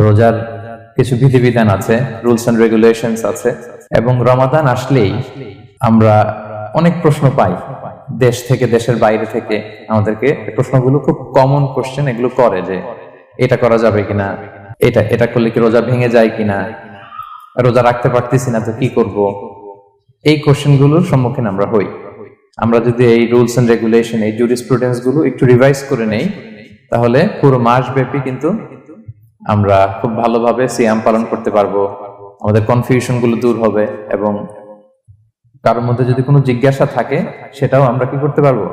রোজার কিছু বিধিবিধান আছে, রুলস এন্ড রেগুলেশনস আছে, এবং রমাদান আসলেই আমরা অনেক প্রশ্ন পাই দেশ থেকে, দেশের বাইরে থেকে। আমাদেরকে প্রশ্নগুলো খুব কমন কোশ্চেন এগুলো করে যে এটা করা যাবে কিনা, এটা করলে কি রোজা ভেঙে যায় কিনা, রোজা রাখতে পারতেছি না তো কি করব। এই কোশ্চেন গুলোর সম্মুখীন আমরা হই। আমরা যদি এই রুলস এন্ড রেগুলেশন, এই জুরিসপ্রুডেন্স গুলো একটু রিভাইজ করে নেই, তাহলে পুরো মাস ব্যাপী কিন্তু আমরা খুব ভালোভাবে সিয়াম পালন করতে পারবো। আমাদের কনফিউশন গুলো দূর হবে, এবং কারোর মধ্যে যদি কোনো জিজ্ঞাসা থাকে সেটাও আমরা কি করতে পারবো,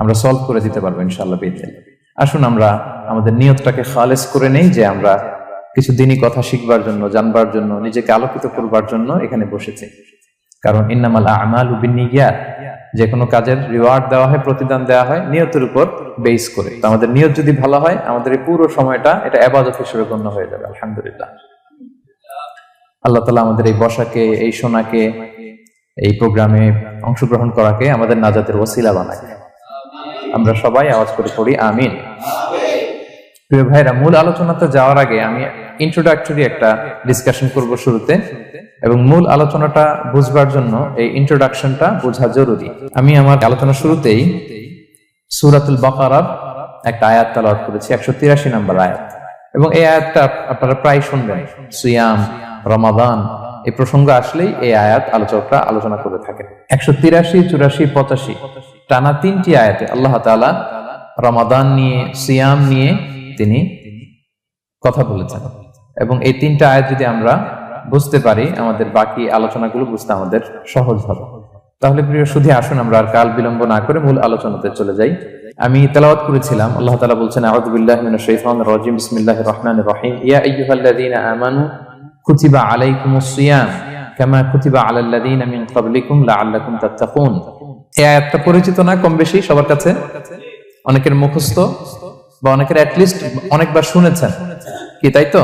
আমরা সলভ করে দিতে পারবো ইনশাআল্লাহ বিইذনিল্লাহ। আসুন আমরা আমাদের নিয়তটাকে খালেস করে নেই যে আমরা কিছু দিনই কথা শিখবার জন্য, জানবার জন্য, নিজেকে আলোকিত করবার জন্য এখানে বসেছি। কারণ ইন্নামাল আমালু বিন্নিয়াত, যে কোনো কাজের রিওয়ার্ড দেওয়া হয়, প্রতিদান দেওয়া হয় নিয়তের উপর বেস করে। তো আমাদের নিয়ত যদি ভালো হয়, আমাদের এই পুরো সময়টা এটা ইবাদত হিসেবে গণ্য হয়ে যাবে আলহামদুলিল্লাহ। আল্লাহ তাআলা আমাদের এই বসাকে, এই শোনাকে, এই প্রোগ্রামে অংশগ্রহণ করাকে আমাদের নাজাতের ওসিলা বানায়। আমরা সবাই আওয়াজ করে পড়ি আমিন। প্রিয় ভাইরা, মূল আলোচনাতে যাওয়ার আগে আমি ইন্ট্রোডাক্টরি একটা ডিসকাশন করব শুরুতে, এবং মূল আলোচনাটা বুঝবার জন্য এই ইন্ট্রোডাকশনটা বোঝা জরুরি। আমি আমার আলোচনা শুরুতেই সূরাতুল বাকারার একটা আয়াত তেলাওয়াত করেছি, 183 নম্বর আয়াত, এবং এই আয়াতটা আপনারা প্রায় শুনবেন। সিয়াম, রমাদান এই প্রসঙ্গ আসলেই এই আয়াত আলোচকরা আলোচনা করে থাকেন। 183, 84, 85 টানা 3টি আয়াতে আল্লাহ তাআলা রমাদান নিয়ে, সিয়াম নিয়ে তিনি কথা বলেছেন, এবং এই 3টা আয়াত যদি আমরা বুঝতে পারি, আমাদের বাকি আলোচনাগুলো বুঝতে আমাদের সহজ হবে। তাহলে প্রিয় সুধী, আসুন আমরা আর কাল বিলম্ব না করে মূল আলোচনাতে চলে যাই। আমি তেলাওয়াত করেছিলাম, আল্লাহ তাআলা বলছেন, আউযু বিল্লাহি মিনাশ শাইতানির রাজিম, বিসমিল্লাহির রহমানির রহিম, ইয়া আইয়ুহাল্লাযীনা আমানু কুতিবা আলাইকুমুস সিয়াম কামা কুতিবা আলাল্লাযীনা মিন ক্বাবলিকুম লাআল্লাকুম তাত্তাকুন। এই আয়াতটা পরিচিত না কম বেশি সবার কাছে? অনেকের মুখস্থ, বা অনেকের অ্যাট লিস্ট অনেকবার শুনেছেন কি, তাই তো?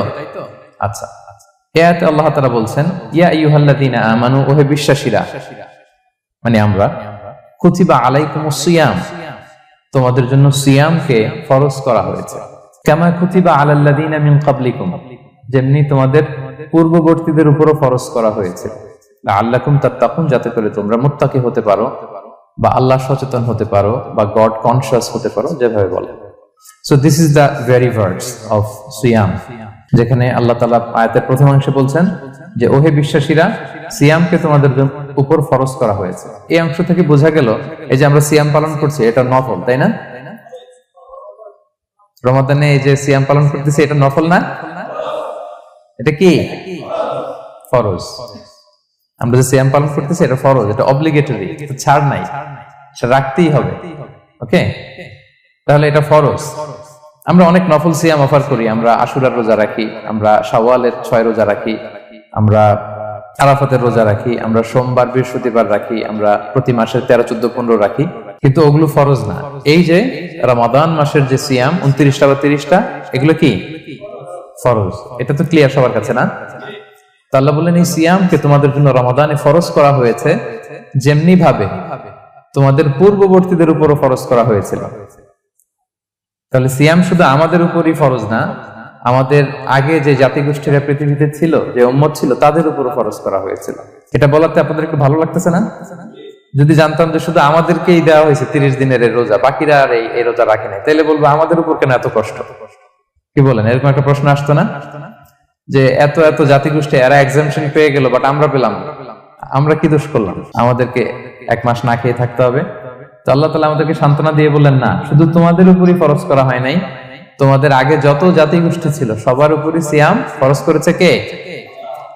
আচ্ছা, এই আয়াতে আল্লাহ তাআলা বলছেন, ইয়া আইয়ুহাল্লাযীনা আমানু, ওহে বিশ্বাসীরা, মানে আমরা, কুতিবা আলাইকুমুস সিয়াম, তোমাদের জন্য সিয়ামকে ফরজ করা হয়েছে, কামা কুতিবা আলাল্লাযীনা মিন ক্বাবলিকুম, যেমনি তোমাদের পূর্ববর্তীদের উপরও ফরজ করা হয়েছে, লাআল্লাকুম তাত্তাকুন, যাতে করে তোমরা মুত্তাকি হতে পারো, বা আল্লাহ সচেতন হতে পারো, বা গড কনশিয়াস হতে পারো, যেভাবে বলে। So this is the very verse of siyam, যেখানে আল্লাহ তাআলা আয়াতের প্রথমাংশে বলছেন যে ওহে বিশ্বাসীরা, সিয়ামকে তোমাদের উপর ফরজ করা হয়েছে। এই অংশ থেকে বোঝা গেল এই যে আমরা সিয়াম পালন করছি এটা নফল, তাই না? রমাদানে এই যে সিয়াম পালন করতেছি এটা নফল না, এটা কি ফরজ। আমরা যে সিয়াম পালন করতেছি এটা ফরজ, এটা অব্লিগেটরি, এটা ছাড় নাই, সেটা রাখতেই হবে। ওকে, তাহলে এটা ফরজ। আমরা অনেক নফল সিয়াম অফার করি, আমরা আশুরার রোজা রাখি, আমরা শাওয়ালের 6 রোজা রাখি, আমরা আরাফাতের রোজা রাখি, আমরা সোমবার বৃহস্পতিবার রাখি, আমরা প্রতি মাসের 13, 14, 15 রাখি, কিন্তু ওগুলো ফরজ না। এই যে রমাদান মাসের যে সিয়াম 29টা বা 30টা, এগুলো কি ফরজ? এটা তো ক্লিয়ার সবার কাছে না? আল্লাহ বলেন, এই সিয়ামকে তোমাদের জন্য রমাদানে ফরজ করা হয়েছে, যেমনি ভাবে তোমাদের পূর্ববর্তীদের উপরও ফরজ করা হয়েছিল। তাহলে সিয়াম শুধু আমাদের উপরই ফরজ না, আমাদের আগে যে জাতিগোষ্ঠীরা পৃথিবীতে ছিল, যে উম্মত ছিল, তাদের উপরও ফরজ করা হয়েছিল। এটা বলাতে আপনাদের একটু ভালো লাগতেছে না? যদি জানতাম যে শুধু আমাদেরকেই দেওয়া হয়েছে 30 দিনের রোজা, বাকিরা আর এই রোজা রাখে নাই, তাহলে বলবো আমাদের উপর কেন এত কষ্ট? কি বলেন? এরকম একটা প্রশ্ন আসতো না যে এত এত জাতিগোষ্ঠী এরা এক্সামশন পেয়ে গেল, বাট আমরা পেলাম না, আমরা কি দোষ করলাম? আমাদেরকে 1 মাস না খেয়ে থাকতে হবে? তো আল্লাহ তাআলা আমাদেরকে সান্ত্বনা দিয়ে বললেন, না, শুধু তোমাদের উপরই ফরজ করা হয় নাই, তোমাদের আগে যত জাতিগোষ্ঠী ছিল সবার উপরই সিয়াম ফরজ করেছে কে?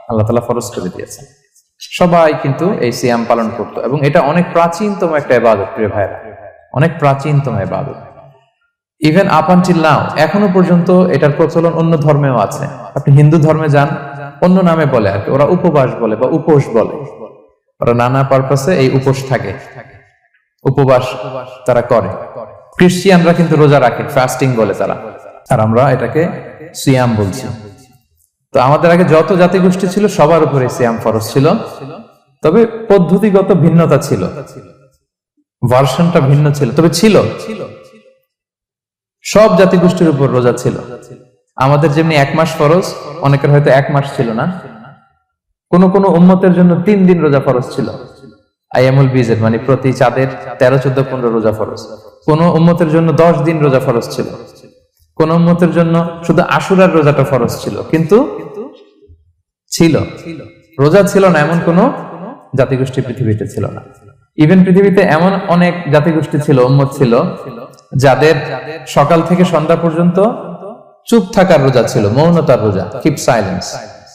আল্লাহ তাআলা ফরজ করে দিয়েছে। সবাই কিন্তু এই সিয়াম পালন করতো, এবং এটা অনেক প্রাচীনতম একটা ইবাদত প্রিয় ভাইরা, অনেক প্রাচীনতম ইবাদত। ইভেন আপ আনটিল নাও, এখনো পর্যন্ত এটার প্রচলন অন্য ধর্মেও আছে। আপনি হিন্দু ধর্মে যান, অন্য নামে বলে আর কি, ওরা উপবাস বলে বা উপোস বলে, ওরা নানা পারপাসে এই উপোস থাকে, উপবাস তারা করে। খ্রিস্টিয়ানরা কিন্তু রোজা রাখে, ফাস্টিং বলে তারা, আর আমরা এটাকে সিয়াম বলছি। তো আমাদের আগে যত জাতিগোষ্ঠী ছিল সবার উপরে সিয়াম ফরজ ছিল, তবে পদ্ধতিগত ভিন্নতা ছিল, ভার্সনটা ভিন্ন ছিল, তবে ছিল। সব জাতিগোষ্ঠীর উপর রোজা ছিল। আমাদের যেমনি 1 মাস ফরজ, অনেকের হয়তো 1 মাস ছিল না। কোন কোন উম্মতের জন্য 3 দিন রোজা ফরজ ছিল, আইয়ামুল বীজের, মানে প্রতি চাঁদের 13, 14, 15 রোজা ফরজ। কোন উম্মতের জন্য 10 দিন রোজা ফরজ ছিল, কোন উম্মতের জন্য শুধু আশুরার রোজাটা ফরজ ছিল। কিন্তু ছিল, রোজা ছিল না এমন কোন জাতিগোষ্ঠী পৃথিবীতে ছিল না। ইভেন পৃথিবীতে এমন অনেক জাতিগোষ্ঠী ছিল, উম্মত ছিল, যাদের সকাল থেকে সন্ধ্যা পর্যন্ত চুপ থাকার রোজা ছিল, মৌনতার রোজা, কিপ সাইলেন্স।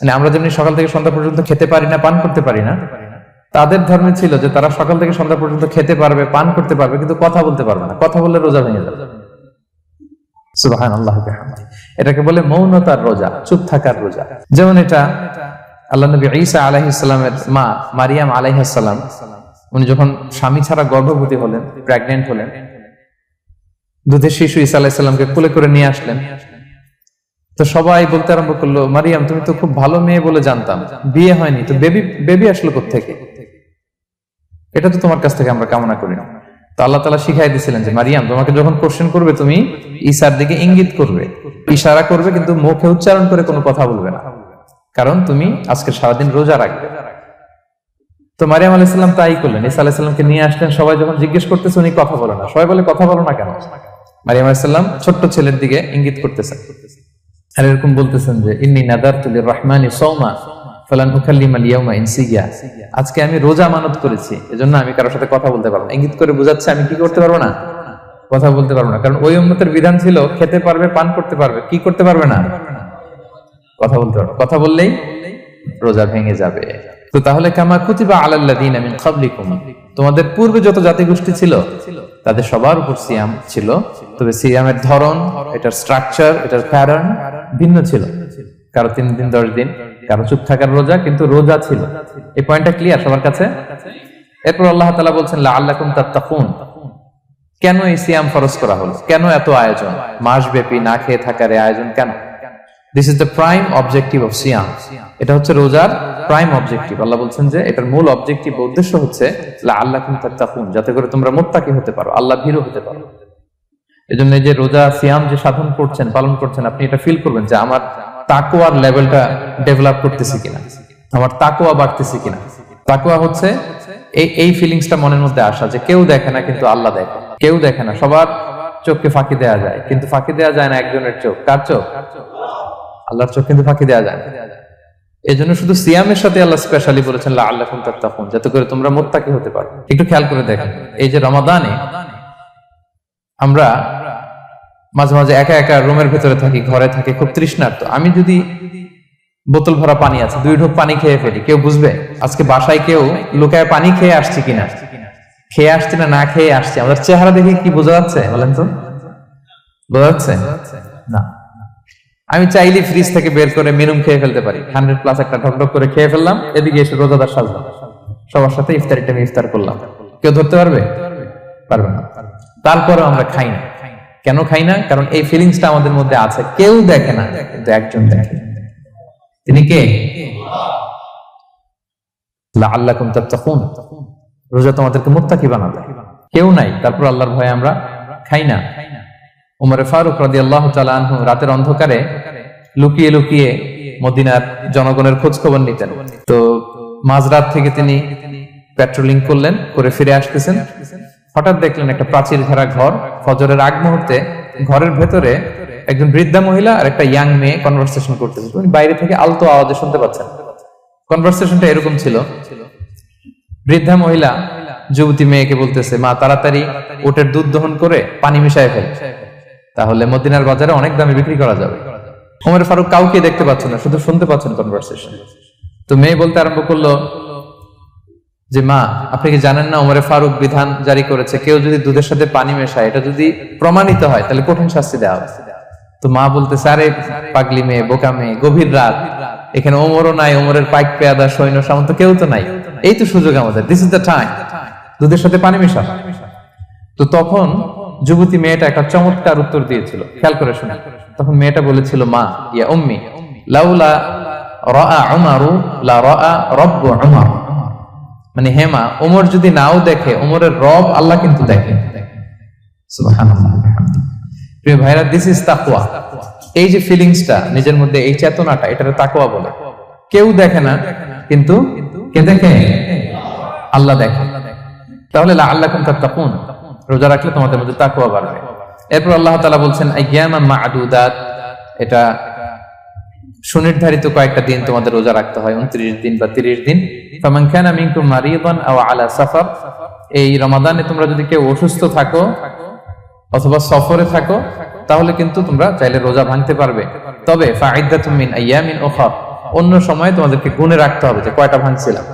মানে আমরা যেমনি সকাল থেকে সন্ধ্যা পর্যন্ত খেতে পারি না, পান করতে পারি না, তাদের ধর্মে ছিল যে তারা সকাল থেকে সন্ধ্যা পর্যন্ত খেতে পারবে, পান করতে পারবে, কিন্তু কথা বলতে পারবে না। কথা বললে রোজা ভেঙে যাবে। সুবহানাল্লাহ বিহামদিহি। এটাকে বলে মৌনতার রোজা, চুপ থাকার রোজা। যেমন এটা আল্লাহ নবী ঈসা আলাইহিস সালামের মা মারিয়াম আলাইহিস সালাম, উনি যখন স্বামী ছাড়া গর্ভবতী হলেন, প্রেগন্যান্ট হলেন, দুধের শিশু ঈসা আলাইহিস সালামকে কোলে করে নিয়ে আসলেন। তো সবাই বলতে আরম্ভ করলো, মারিয়াম তুমি তো খুব ভালো মেয়ে বলে জানতাম, বিয়ে হয়নি, তো বেবি আসলো কোত্থেকে? এটা তো তোমার কাছ থেকে আমরা কামনা করি না। তো আল্লাহ তাআলা শিখাই দিয়েছিলেন যে মারিয়াম, তোমাকে যখন কোশ্চেন করবে তুমি ঈসার দিকে ইঙ্গিত করবে, ইশারা করবে, কিন্তু মুখে উচ্চারণ করে কোনো কথা বলবে না, কারণ তুমি আজকে সারাদিন রোজা রাখবে। তো মারিয়াম আলাইহিস সালাম তাই করলেন, ঈসা আলাইহিস সালামকে নিয়ে আসলেন। সবাই যখন জিজ্ঞেস করতেছে উনি কথা বলে না, সবাই বলে কথা বলো না কেন? মারিয়াম আলাইহিস সালাম ছোট্ট ছেলের দিকে ইঙ্গিত করতেছেন আর এরকম বলতেছেন যে ইন্নী নাযারতু লির-রাহমানি সাওমা ফালান উকাল্লিমাল ইয়াওমা ইনসিয়া, আজকে আমি রোজা মানত করেছি, এজন্য আমি কারোর সাথে কথা বলতে পারবো না। ইঙ্গিত করে বোঝাচ্ছে আমি কি করতে পারবো না, কথা বলতে পারবো না। কারণ ওই উম্মতের বিধান ছিল খেতে পারবে, পান করতে পারবে, কি করতে পারবে না, কথা বলতে পারবে। কথা বললেই রোজা ভেঙে যাবে। তো তাহলে কামা কুতিবা আলাল্লাযিনা মিন ক্বাবলিকুম, তোমাদের পূর্বে যত জাতিগোষ্ঠী ছিল তাদের সবার উপর সিয়াম ছিল, তবে সিয়ামের ধরন, এটার স্ট্রাকচার, এটার প্যাটার্ন ভিন্ন ছিল। কারো 3 দিন 10 দিন, কারো চুপ থাকার রোজা, কিন্তু রোজা ছিল। এই পয়েন্টটা ক্লিয়ার সবার কাছে? এরপর আল্লাহ তাআলা বলছেন লাআল্লাকুম তাত্তাকুন, কেন এই সিয়াম ফরজ করা হলো, কেন এত আয়োজন, মাসব্যাপী না খেয়ে থাকার এই আয়োজন কেন? This is the prime objective of siyam. এটা হচ্ছে রোজার প্রাইম অবজেক্টিভ। আল্লাহ বলছেন যে এটার মূল অবজেক্টিভ, উদ্দেশ্য হচ্ছে লাআল্লাকুম তাত্তাকুন, যাতে করে তোমরা মুত্তাকি হতে পারো, আল্লাহ ভীরু হতে পারো। এজন্য এই যে রোজা সিয়াম যে সাধন করছেন, পালন করছেন, আপনি এটা ফিল করবেন যে আমার তাকওয়ার লেভেলটা ডেভেলপ করতেছি কিনা, আমার তাকওয়া বাড়তেছে কিনা। তাকওয়া হচ্ছে এই ফিলিংসটা মনের মধ্যে আসা যে কেউ দেখে না কিন্তু আল্লাহ দেখে, কেউ দেখে না, সবার চোখকে ফাঁকি দেওয়া যায়, কিন্তু ফাঁকি দেওয়া যায় না একজনের চোখ। কার চোখ? আল্লাহর চোখ কিন্তু ফাঁকি দেওয়া যায় না। এই জন্য শুধু সিয়ামের সাথে আল্লাহ স্পেশালি বলেছেন লাআল্লাকুম তাত্তাকুন, যাতে করে তোমরা মুত্তাকি হতে পারো। একটু খেয়াল করে দেখেন, এই যে রমাদানে আমরা মাঝে মাঝে একা একা রুমের ভেতরে থাকি, ঘরে থাকি, খুব তৃষ্ণার্ত। আমি যদি বোতল ভরা পানি আছে, 2 ঢোক পানি খেয়ে ফেলি, কেউ বুঝবে? আজকে বাসায় কেউ লুকায় পানি খেয়ে আসছি কিনা, খেয়ে আসছি না না খেয়ে আসছি, আমাদের চেহারা দেখে কি বোঝা যাচ্ছে বলেন তো? বোঝা যাচ্ছে না। আমি চাইলে ফ্রিজ থেকে বের করে মেনুম খেয়ে ফেলতে পারি, 100+ একটা ঢকঢক করে খেয়ে ফেললাম, এদিকে এসে রোজাদার সাজলাম, সবার সাথে ইফতারি টাইমে ইফতার করলাম। কেউ ধরতে পারবে? পারবে না। তারপরে আমরা খাই না। কেন খাই না? কারণ এই ফিলিংসটা আমাদের মধ্যে আছে, কেউ দেখে না কিন্তু একজন দেখে। তিনি কে? লাআল্লাকুম তাত্তাকুন, রোজা তোমাদেরকে মুত্তাকি বানাবে। কেউ নাই, তারপর আল্লাহর ভয়ে আমরা খাই না। উমর ফারুক রাদিয়াল্লাহু তাআলা আনহু রাতের অন্ধকারে লুকিয়ে লুকিয়ে মদিনার জনগণের খোঁজ খবর নিতেন। তো মাঝরাত থেকে তিনি পেট্রোলিং করলেন, করে ফিরে আসতেছেন, হঠাৎ দেখলেন একটা প্রাচীর ঘেরা ঘর। ফজরের আগ মুহূর্তে ঘরের ভেতরে একজন বৃদ্ধা মহিলা আর একটা ইয়াং মেয়ে কনভারসেশন করতেছে। উনি বাইরে থেকে আলতো আওয়াজে শুনতে পাচ্ছেন। কনভারসেশনটা এরকম ছিল, বৃদ্ধা মহিলা যুবতী মেয়েকে বলতেছে, মা তাড়াতাড়ি ওটের দুধ দহন করে পানি মিশায় ফেল, তাহলে মদিনার বাজারে অনেক দামে বিক্রি করা যাবে। ওমর ফারুক কাউকে দেখতে পাচ্ছেন না, শুধু শুনতে পাচ্ছেন কনভারসেশন। তো মেয়ে বলতে আরম্ভ করলো যে মা, আপনি কি জানেন না ওমর ফারুক বিধান জারি করেছে, কেউ যদি দুধের সাথে পানি মেশায়, এটা যদি প্রমাণিত হয় তাহলে কঠিন শাস্তি দেওয়া হবে। তো মা বলতেছে, আরে পাগলি মেয়ে, বোকা মেয়ে, গভীর রাত, এখানে ওমরও নাই, ওমরের পাইক পেয়াদা সৈন্য সামন্ত কেউ তো নাই, এই তো সুযোগ আমাদের, দিস ইজ দ্য টাইম, দুধের সাথে পানি মেশা। তো তখন যুবতী মেয়েটা একটা চমৎকার উত্তর দিয়েছিল, খেয়াল করে শুনে। তখন মেয়েটা বলেছিল, মা ইয়া উম্মি লাউলা রাআ উমারু লা রাআ রাব্বু উমার, মানে হে মা, ওমর যদি নাও দেখে, ওমরের রব আল্লাহ কিন্তু দেখে। সুবহানাল্লাহ। প্রিয় ভাইরা, দিস ইজ তাকওয়া। এই যে ফিলিংসটা নিজের মধ্যে, এই চেতনাটা, এটারে তাকওয়া বলে। কেউ দেখে না, কিন্তু কে দেখে? আল্লাহ দেখে। তাহলে লাআল্লাকুম তাত্তাকুন, রোজা রাখলে তোমাদের মধ্যে তাকওয়া বাড়বে। এরপর আল্লাহ তাআলা বলছেন আইয়ামান মা'দুদাত, এটা সুনির্ধারিত কয়েকটা দিন তোমাদের রোজা রাখতে হয়, 29 দিন বা 30 দিন। ফামান কানা মিনকুম মারিদান আও আলা সাফার, এই রমাদানে তোমরা যদি কেউ অসুস্থ থাকো অথবা সফরে থাকো তাহলে কিন্তু তোমরা চাইলে রোজা ভাঙতে পারবে। তবে ফাইদ্দাতুম মিন আইয়ামিন উখর, অন্য সময় তোমাদেরকে গুণে রাখতে হবে যে কয়টা ভাঙছিলাম।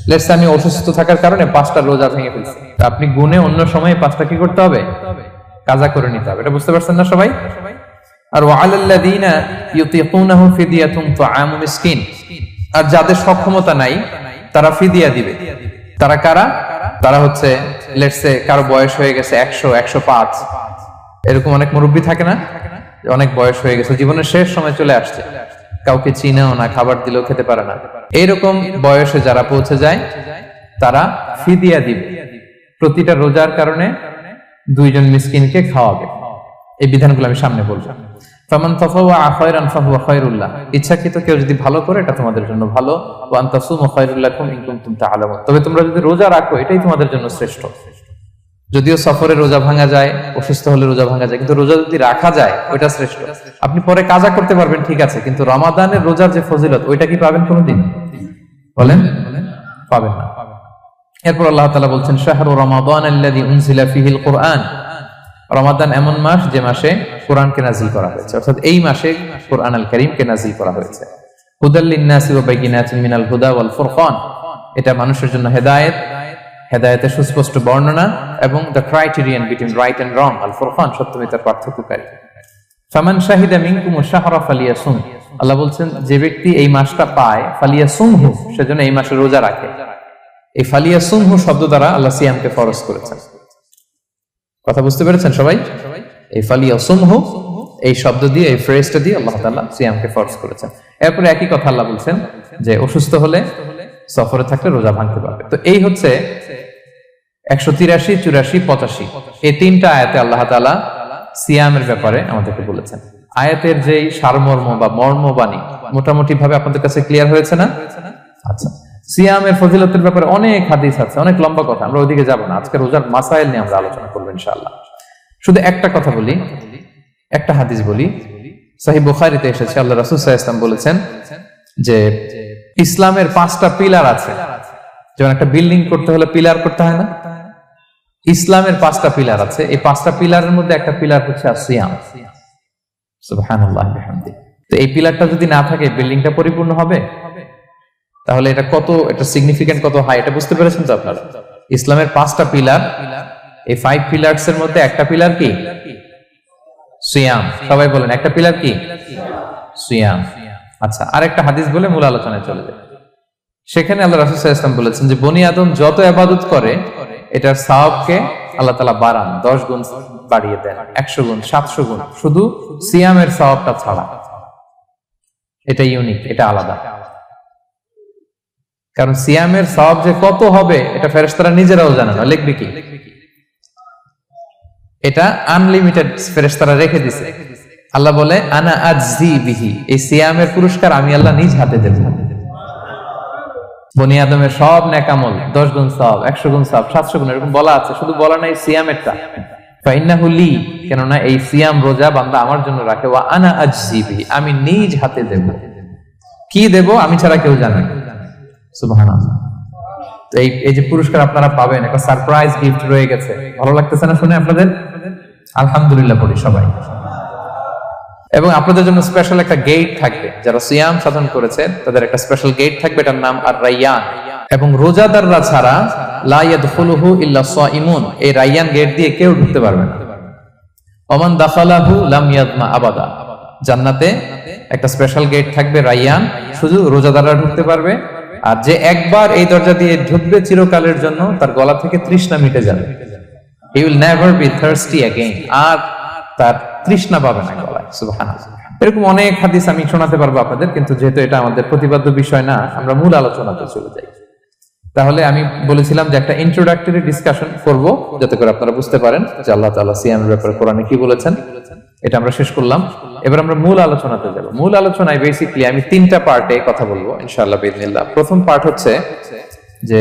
লেটস সে আমি অসুস্থ থাকার কারণে 5টা রোজা ভেঙে ফেলছি, আপনি গুণে অন্য সময়ে 5টা কি করতে হবে? কাজা করে নিতে হবে। এটা বুঝতে পারছেন না সবাই? আর ওয়ালাল্লাযীনা ইউতিকুনাহু ফিদিয়াতুন তুআমু মিসকিন, আর যাদের সক্ষমতা নাই তারা ফিদিয়া দিবে। তারা কারা? তারা হচ্ছে লেটস সে কারো বয়স হয়ে গেছে 100, 105, এরকম অনেক মুরব্বী থাকে না, অনেক বয়স হয়ে গেছে, জীবনের শেষ সময় চলে আসছে, কাউকে চিনেও না, খাবার দিলেও খেতে পারে না, এইরকম বয়সে যারা পৌঁছে যায় তারা ফিদিয়া দিবে। প্রতিটা রোজার কারণে 2 জন মিসকিনকে খাওয়াবে। এই বিধানগুলো আমি সামনে বলবো। ফামান তাফাওয়া খায়রান ফাহুয়া খায়রুল লাহ, ইচ্ছাকৃত কেউ যদি ভালো করে এটা তোমাদের জন্য ভালো। ওয়া আন তাসুমু খায়রুল লাকুম ইন কুনতুম তা'লামুন, তবে তোমরা যদি রোজা রাখো এটাই তোমাদের জন্য শ্রেষ্ঠ। যদিও সফরে রোজা ভাঙা যায়, অসুস্থ হলে রোজা ভাঙা যায়, কিন্তু রোজা যদি রাখা যায় ওইটা শ্রেষ্ঠ। আপনি পরে কাজা করতে পারবেন, ঠিক আছে, কিন্তু রমাদানের রোজার যে ফজিলত ওইটা কি পাবেন কোনোদিন? বলেন, পাবেন না। এরপর আল্লাহ তাআলা বলছেন শাহরু রমাদান আল্লাযী উনজিলা ফীহিল কুরআন, রমাদান এমন মাস যে মাসে কোরআনকে নাযিল করা হয়েছে, অর্থাৎ এই মাসে কোরআন আল কারীমকে নাযিল করা হয়েছে। হুদাল লিন-নাসি ওয়া বাইয়িনাতিন মিনাল হুদা ওয়াল ফুরকান, এটা মানুষের জন্য হেদায়েত, হেদায়েতের সুস্পষ্ট বর্ণনা, এবং the criterion between right and wrong, Al Furqan সত্য মিথ্যার পার্থক্যকারী। ফামান শাহিদা মিনকুমুশ শাহরা ফালিয়াসুম, আল্লাহ বলছেন যে ব্যক্তি এই মাসটা পায়, ফালিয়াসুমহু, সেজন্য এই মাসে রোজা রাখে। এই ফালিয়াসুমহু শব্দ দ্বারা আল্লাহ সিয়ামকে ফরজ করেছেন। কথা বুঝতে পেরেছেন সবাই? এই ফালিয়াসুমহু এই শব্দ দিয়ে, এই ফ্রেজটা দিয়ে আল্লাহ তাআলা সিয়ামকে ফরজ করেছেন। এরপর একই কথা আল্লাহ বলছেন যে অসুস্থ হলে, সফরে থাকলে রোজা ভাঙতে পারবে। তো এই হচ্ছে 183, 84, 85 এই 3টা আয়াতে আল্লাহ তাআলা সিয়ামের ব্যাপারে আমাদেরকে বলেছেন। আয়াতের যেই সারমর্ম বা মর্মবাণী মোটামুটি ভাবে আপনাদের কাছে ক্লিয়ার হয়েছে না? আচ্ছা, সিয়ামের ফজিলতের ব্যাপারে অনেক হাদিস আছে, অনেক লম্বা কথা, আমরা ওইদিকে যাব না। আজকে রোজার মাসাইল নিয়ে আমরা আলোচনা করবো ইনশাআল্লাহ। শুধু একটা কথা বলি, একটা হাদিস বলি। সহিহ বুখারীতে এসেছে, আল্লাহ রাসূল সাল্লাল্লাহু আলাইহি ওয়াসাল্লাম বলেছেন যে ইসলামের 5টা পিলার আছে। যেমন একটা বিল্ডিং করতে হলে পিলার করতে হয় না? ইসলামের 5টা পিলার আছে। এই 5টা পিলারের মধ্যে একটা পিলার হচ্ছে সিয়াম। সুবহানাল্লাহ ওয়া বিহামদিহি। তো এই পিলারটা যদি না থাকে বিল্ডিংটা পরিপূর্ণ হবে? তাহলে এটা কত, এটা সিগনিফিকেন্ট কত হাই, এটা বুঝতে পেরেছেন তো আপনারা? ইসলামের 5টা পিলার, এই 5 পিলারস এর মধ্যে একটা পিলার কি? সিয়াম। সবাই বলেন, একটা পিলার কি? সিয়াম। আচ্ছা, আরেকটা হাদিস বলে মূল আলোচনায় চলে যায়। সেখানে আল্লাহ রাসূল সাল্লাল্লাহু আলাইহি ওয়াসাল্লাম বলেছেন যে বনি আদম যত ইবাদত করে এটার সওয়াবকে আল্লাহ তাআলা বাড়ান, 10 গুণ বাড়িয়ে দেন, 100 গুণ, 700 গুণ, শুধু সিয়ামের সওয়াবটা ছাড়া। এটা ইউনিক, এটা আলাদা। কারণ সিয়ামের সওয়াব যে কত হবে এটা ফেরেশতারা নিজেরাও জানে না, লিখবে কি? এটা আনলিমিটেড ফেরেশতারা রেখে দিয়েছে। আল্লাহ বলে আনা আজজি বিহি, এই সিয়ামের পুরস্কার আমি আল্লাহ নিজ হাতে দেব। বনি আদমের সব নেক আমল 10 গুণ সওয়াব, 100 গুণ সওয়াব, 700 গুণ, এরকম বলা আছে, শুধু বলা নাই সিয়ামেরটা। ফাইন্নাহু লি, কেননা এই সিয়াম রোজা বান্দা আমার জন্য রাখে। ওয়া আনা আজজি বিহি, আমি নিজ হাতে দেব। কি দেব? আমি ছাড়া কেউ জানে না। সুবহানাল্লাহ। তো এই যে পুরস্কার আপনারা পাবেন, একটা সারপ্রাইজ গিফট রয়ে গেছে। ভালো লাগতেছে না শুনে আপনাদের? আলহামদুলিল্লাহ পড়ি সবাই। এবং আপনাদের জন্য স্পেশাল একটা গেট থাকবে, যারা সিয়াম সাধন করেছে তাদের একটা স্পেশাল গেট থাকবে, এটার নাম আর রাইয়ান। এবং রোজাদাররা ছাড়া লা ইয়াদখুলুহু ইল্লা সাইমুন, এই রাইয়ান গেট দিয়ে কেউ ঢুকতে পারবে না। ওমান দাখালাহু লাম ইয়াদমা আবাদা, জান্নাতে একটা স্পেশাল গেট থাকবে রাইয়ান, শুধু রোজাদাররা ঢুকতে পারবে। আর যে একবার এই দরজা দিয়ে ঢুকবে চিরকালের জন্য তার গলা থেকে তৃষ্ণা মিটে যাবে। He will never be thirsty again, আর তার তৃষ্ণা পাবে না গলায়। সুবহানাল্লাহ। এরকম অনেক হাদিস আমি শোনাতে পারবো আপনাদের, কিন্তু যেহেতু এটা আমাদের প্রতিপাদ্য বিষয় না, আমরা মূল আলোচনাতে চলে যাই। তাহলে আমি বলেছিলাম যে একটা ইন্ট্রোডাক্টরি ডিসকাশন করব, যাতে করে আপনারা বুঝতে পারেন যে আল্লাহ তাআলা সিয়ামের ব্যাপারে কোরআনে কি বলেছেন। এটা আমরা শেষ করলাম। এবার আমরা মূল আলোচনাতে যাব। মূল আলোচনায় বেসিক্যালি আমি 3টা পার্টে কথা বলবো ইনশাআল্লাহ বিইذنিল্লাহ। প্রথম পার্ট হচ্ছে যে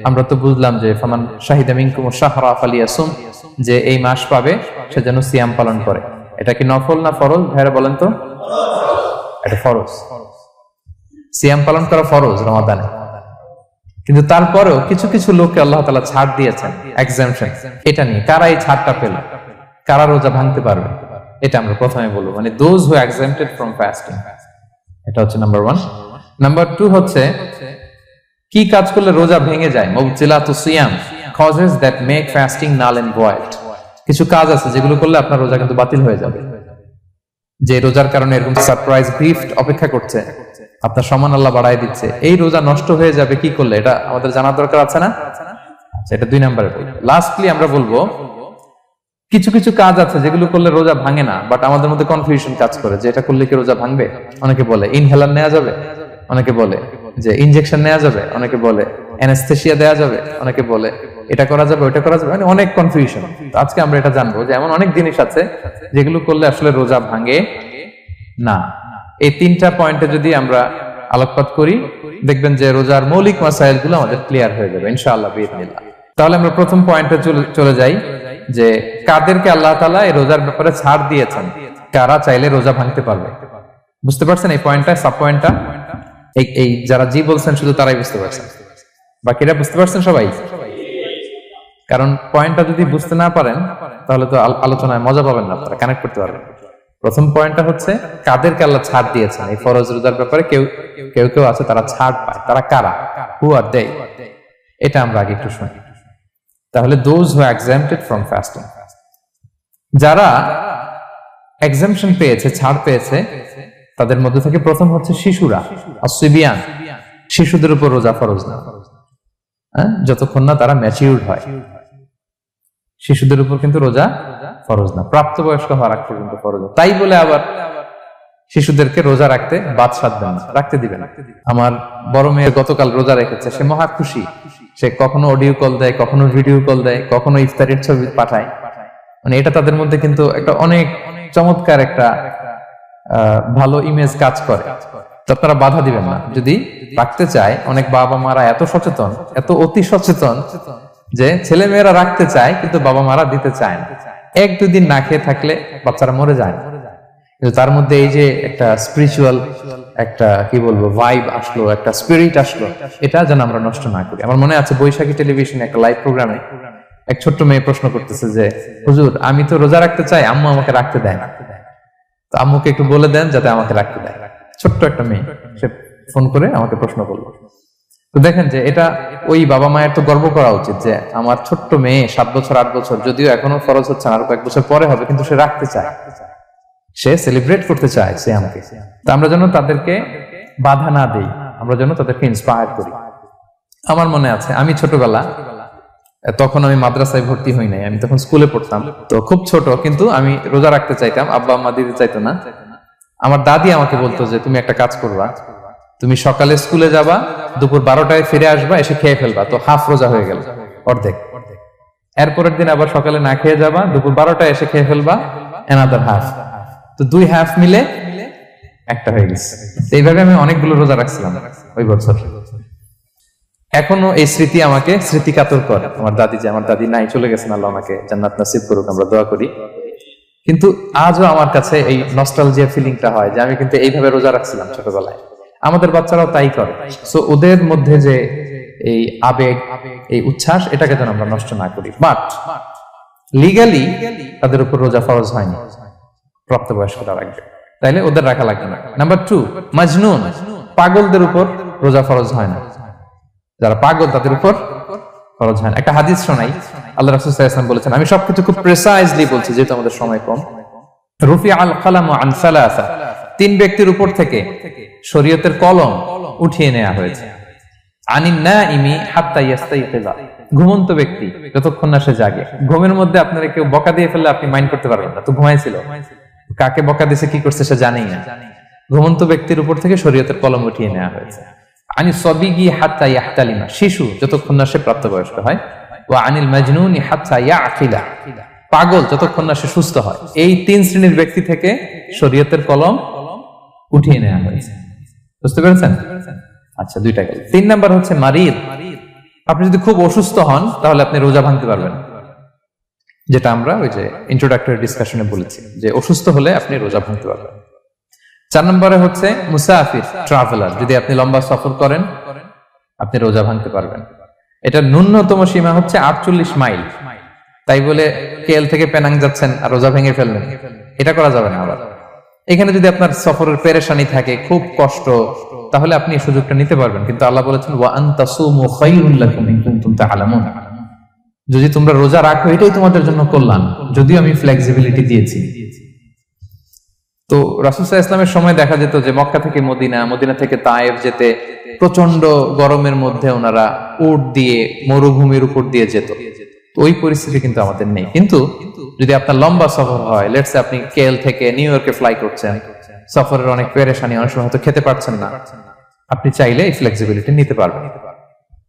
আমরা তো বুঝলাম যে ফামান শাহিদা মিনকুম শাহরা ফালিয়াসুম, যে এই মাস পাবে সে যেন সিয়াম পালন করে। এটা কি নফল না ফরজ ভাইরা বলেন তো? এটা ফরজ। সিয়াম পালন করা ফরজ রমাদানে। কিন্তু তারপরেও কিছু কিছু লোককে আল্লাহ তাআলা ছাড় দিয়েছেন, এক্সাম্পশন। এটা নিয়ে কারা এই ছাড়টা পেল, কারা রোজা ভাঙতে পারবে, এটা আমরা প্রথমে বলবো। মানে দোজ হু এক্সাম্পটেড ফ্রম ফাস্টিং, এটা হচ্ছে নাম্বার 1। নাম্বার 2 হচ্ছে কি কাজ করলে রোজা ভেঙে যায়। মুবতিলাতুস সিয়াম, causes that make fasting null and void. কিছু কাজ আছে যেগুলো করলে আপনার রোজা কিন্তু বাতিল হয়ে যাবে। যে রোজার কারণে এরকম সারপ্রাইজ গিফট অপেক্ষা করছে, আপনার সম্মান আল্লাহ বাড়ায় দিচ্ছে, এই রোজা নষ্ট হয়ে যাবে কি করলে, এটা আমাদের জানার দরকার আছে না? এটা 2 নম্বরে। লাস্টলি আমরা বলবো কিছু কিছু কাজ আছে যেগুলো করলে রোজা ভাঙে না, বাট আমাদের মধ্যে কনফিউশন কাজ করে যে এটা করলে কি রোজা ভাঙবে। অনেকে বলে ইনহেলার নেওয়া যাবে, অনেকে বলে যে ইনজেকশন নেওয়া যাবে, অনেকে বলে অ্যানেস্থেসিয়া দেওয়া যাবে, অনেকে বলে এটা করা যাবে ওটা করা যাবে, মানে অনেক কনফিউশন। আজকে আমরা এটা জানবো যে এমন অনেক জিনিস আছে যেগুলো করলে আসলে রোজা ভাঙে না। এই 3টা পয়েন্টে যদি আমরা আলোকপাত করি দেখবেন যে রোজার মৌলিক মাসাইল গুলো আমাদের ক্লিয়ার হয়ে যাবে ইনশাআল্লাহ বিইذনিল্লাহ। তাহলে আমরা প্রথম পয়েন্টে চলে যাই যে কাদেরকে আল্লাহ তাআলা এই রোজার ব্যাপারে ছাড় দিয়েছেন, কারা চাইলে রোজা ভাঙতে পারবে। বুঝতে পারছেন এই পয়েন্টটা, সাব পয়েন্টটা? এই যারা জি বলছেন শুধু তারাই বুঝতে পারছেন, বাকিরা বুঝতে পারছেন সবাই? কারণ পয়েন্টটা যদি বুঝতে না পারেন তাহলে তো আলোচনায় মজা পাবেন না, আপনারা কানেক্ট করতে পারবেন। প্রথম পয়েন্টটা হচ্ছে কাদেরকে আল্লাহ ছাড় দিয়েছেন এই ফরজ রোজার ব্যাপারে। কেউ কেউ আছে তারা ছাড় পায়, তারা কারা? হু আর দে? এটা আমরা আগে একটু শুনি। তাহলে দোজ হু এক্সাম্পটেড ফ্রম ফাস্টিং, যারা এক্সাম্পশন পেয়েছে, ছাড় পেয়েছে, তাদের মধ্যে থেকে প্রথম হচ্ছে শিশুরা, আসিবিয়ান। শিশুদের উপর রোজা ফরজ না, যতক্ষণ না তারা ম্যাচিউরড হয়। শিশুদের উপর কিন্তু রোজা ফরজ না, প্রাপ্তবয়স্ক হওয়ার আগ পর্যন্ত ফরজ। তাই বলে আবার শিশুদেরকে রোজা রাখতে বাদ সাধবেন না, রাখতে দিবেন না। আমার বড় মেয়ে গতকাল রোজা রেখেছে, সে মহা খুশি। সে কখনো অডিও কল দেয়, কখনো ভিডিও কল দেয়, কখনো ইফতারির ছবি পাঠায়। মানে এটা তাদের মধ্যে কিন্তু একটা অনেক চমৎকার একটা ভালো ইমেজ কাজ করে। তো আপনারা বাধা দিবেন না যদি রাখতে চায়। অনেক বাবা মারা এত সচেতন, এত অতি সচেতন যে ছেলে মেয়েরা রাখতে চায় কিন্তু বাবা মারা দিতে চায় না। 1-2 দিন না খেয়ে থাকলে বাচ্চারা মরে যায়, কিন্তু তার মধ্যে এই যে একটা স্পিরিচুয়াল একটা কি বলবো ভাইব আসলো, একটা স্পিরিট আসলো, এটা যেন আমরা নষ্ট না করি। আমার মনে আছে বৈশাখী টেলিভিশনে একটা লাইভ প্রোগ্রামে এক ছোট্ট মেয়ে প্রশ্ন করতেছে যে হুজুর আমি তো রোজা রাখতে চাই, আম্মু আমাকে রাখতে দেয় না, তো আম্মুকে একটু বলে দেন যাতে আমাকে রাখতে দেয়। ছোট্ট একটা মেয়ে, সে ফোন করে আমাকে প্রশ্ন করলো। তো দেখেন যে এটা ওই বাবা মায়ের তো গর্ব করা উচিত যে আমার ছোট্ট মেয়ে 7 বছর 8 বছর, যদিও এখনো ফরজ হচ্ছে না, আরো কয়েক বছর পরে হবে, কিন্তু সে রাখতে চায়, সে সেলিব্রেট করতে চায় সিয়ামকে। তো আমরা যেন তাদেরকে বাধা না দেই, আমরা যেন তাদেরকে ইন্সপায়ার করি। আমার মনে আছে আমি ছোটবেলা, তখন আমি মাদ্রাসায় ভর্তি হই নাই, আমি তখন স্কুলে পড়তাম, তো খুব ছোট, কিন্তু আমি রোজা রাখতে চাইতাম, আব্বা আম্মা দিতে চাইতো না। আমার দাদি আমাকে বলতো যে তুমি একটা কাজ করবা, তুমি সকালে স্কুলে যাবা, দুপুর 12টায় ফিরে আসবা, এসে খেয়ে ফেলবা, তো হাফ রোজা হয়ে গেল, অর্ধেক। এরপরের দিন আবার সকালে না খেয়ে যাবা, দুপুর 12টায় এসে খেয়ে ফেলবা, অ্যানাদার হাফ, তো 2 হাফ মিলে একটা হয়ে গেছে। এইভাবে আমি অনেকগুলো রোজা রাখছিলাম ওই বছর। এখনো এই স্মৃতি আমাকে স্মৃতিকাতর করে। আমার দাদি নাই, চলে গেছেন, আল্লাহ আমাকে জান্নাত নসিব করুক, আমরা দোয়া করি। কিন্তু আজও আমার কাছে এই নস্টালজিয়া ফিলিংটা হয় যে আমি কিন্তু এইভাবে রোজা রাখছিলাম ছোটবেলায়। আমাদের বাচ্চারাও তাই করে। সো ওদের মধ্যে যে এই আবেগ, এই উচ্ছ্বাস, এটাকে যেন আমরা নষ্ট না করি। বাট লিগালি তাদের উপর রোজা ফরজ হয়নি, প্রাপ্তবয়স্করা রাখবে, তাইলে ওদের রাখা লাগবে না। নাম্বার 2, মাজনুন, পাগলদের উপর রোজা ফরজ হয় না। যারা পাগল তাদের উপর ফরজ হয় না। একটা হাদিস শোনাই, আল্লাহ রাসূল সাল্লাল্লাহু আলাইহি ওয়াসাল্লাম বলেছেন, আমি সবকিছু খুব প্রিসাইজলি বলছি যেহেতু আমাদের সময় কম। রুফিআল কালামু আন সালাসা, 3 ব্যক্তির উপর থেকে শরীয়তের কলম উঠিয়ে নেওয়া হয়েছে। আনিন নাইমি হাত্তা ইয়াস্তাইকিযা, ঘুমন্ত ব্যক্তি যতক্ষণ না সে জাগে। ঘুমের মধ্যে আপনারা কেউ বকা দিয়ে ফেললে আপনি মাইন্ড করতে পারবেন না, তো ঘুমাইছিল, কাকে বকা দিয়েছে কি করছে সে জানেই না। ঘুমন্ত ব্যক্তির উপর থেকে শরীয়তের কলম উঠিয়ে নেওয়া হয়েছে। আনি সবিগি হাত্তা ইয়াহতালিমা, শিশু যতক্ষণ না সে প্রাপ্তবয়স্ক হয়। ওয়া আনিল মাজনুনি হাত্তা ইয়াকিলা, পাগল যতক্ষণ না সে সুস্থ হয়। এই 3 শ্রেণীর ব্যক্তি থেকে শরীয়তের কলম উঠিয়ে নেওয়া হয়েছে। বুঝতে পেরেছেন? আচ্ছা, 2টা গেল। 3 নাম্বার হচ্ছে মারিদ। আপনি যদি খুব অসুস্থ হন তাহলে আপনি রোজা ভাঙতে পারবেন, যেটা আমরা ওই যে ইন্ট্রোডাক্টরি ডিসকাশনে বলেছি যে অসুস্থ হলে আপনি রোজা ভাঙতে পারবেন। 4 নম্বরে হচ্ছে মুসাফির, ট্রাভেলার। যদি আপনি লম্বা সফর করেন আপনি রোজা ভাঙতে পারবেন। এটা ন্যূনতম সীমা হচ্ছে 48 মাইল। তাই বলে কেএল থেকে পেনাং যাচ্ছেন আর রোজা ভেঙে ফেলবেন, এটা করা যাবে না। আবার এখানে যদি আপনার সফরের পেরেশানি থাকে, খুব কষ্ট, তাহলে আপনি এই সুযোগটা নিতে পারবেন। কিন্তু আল্লাহ বলেছেন ওয়া আন তাসুমু খায়রুল লাকুম ইন কুনতুম তা'লামুন, যদি তোমরা রোজা রাখো এটাই তোমাদের জন্য কল্যাণ, যদিও আমি ফ্লেক্সিবিলিটি দিয়েছি। তো রাসূল সাল্লাল্লাহু আলাইহি ওয়াসাল্লামের সময় দেখা যেত যে মক্কা থেকে মদিনা, মদিনা থেকে তায়েফ যেতে প্রচন্ড গরমের মধ্যে ওনারা উট দিয়ে মরুভূমির উপর দিয়ে যেত। ওই পরিস্থিতি কিন্তু আমাদের নেই। কিন্তু যদি আপনার লম্বা সফর হয়, লেটস সে আপনি কেএল থেকে নিউ ইয়র্কে ফ্লাই করছেন, সফরের অনেক পেরেশানি, অনেক সময় হয়তো খেতে পারছেন না, আপনি চাইলে এই ফ্লেক্সিবিলিটি নিতে পারবেন।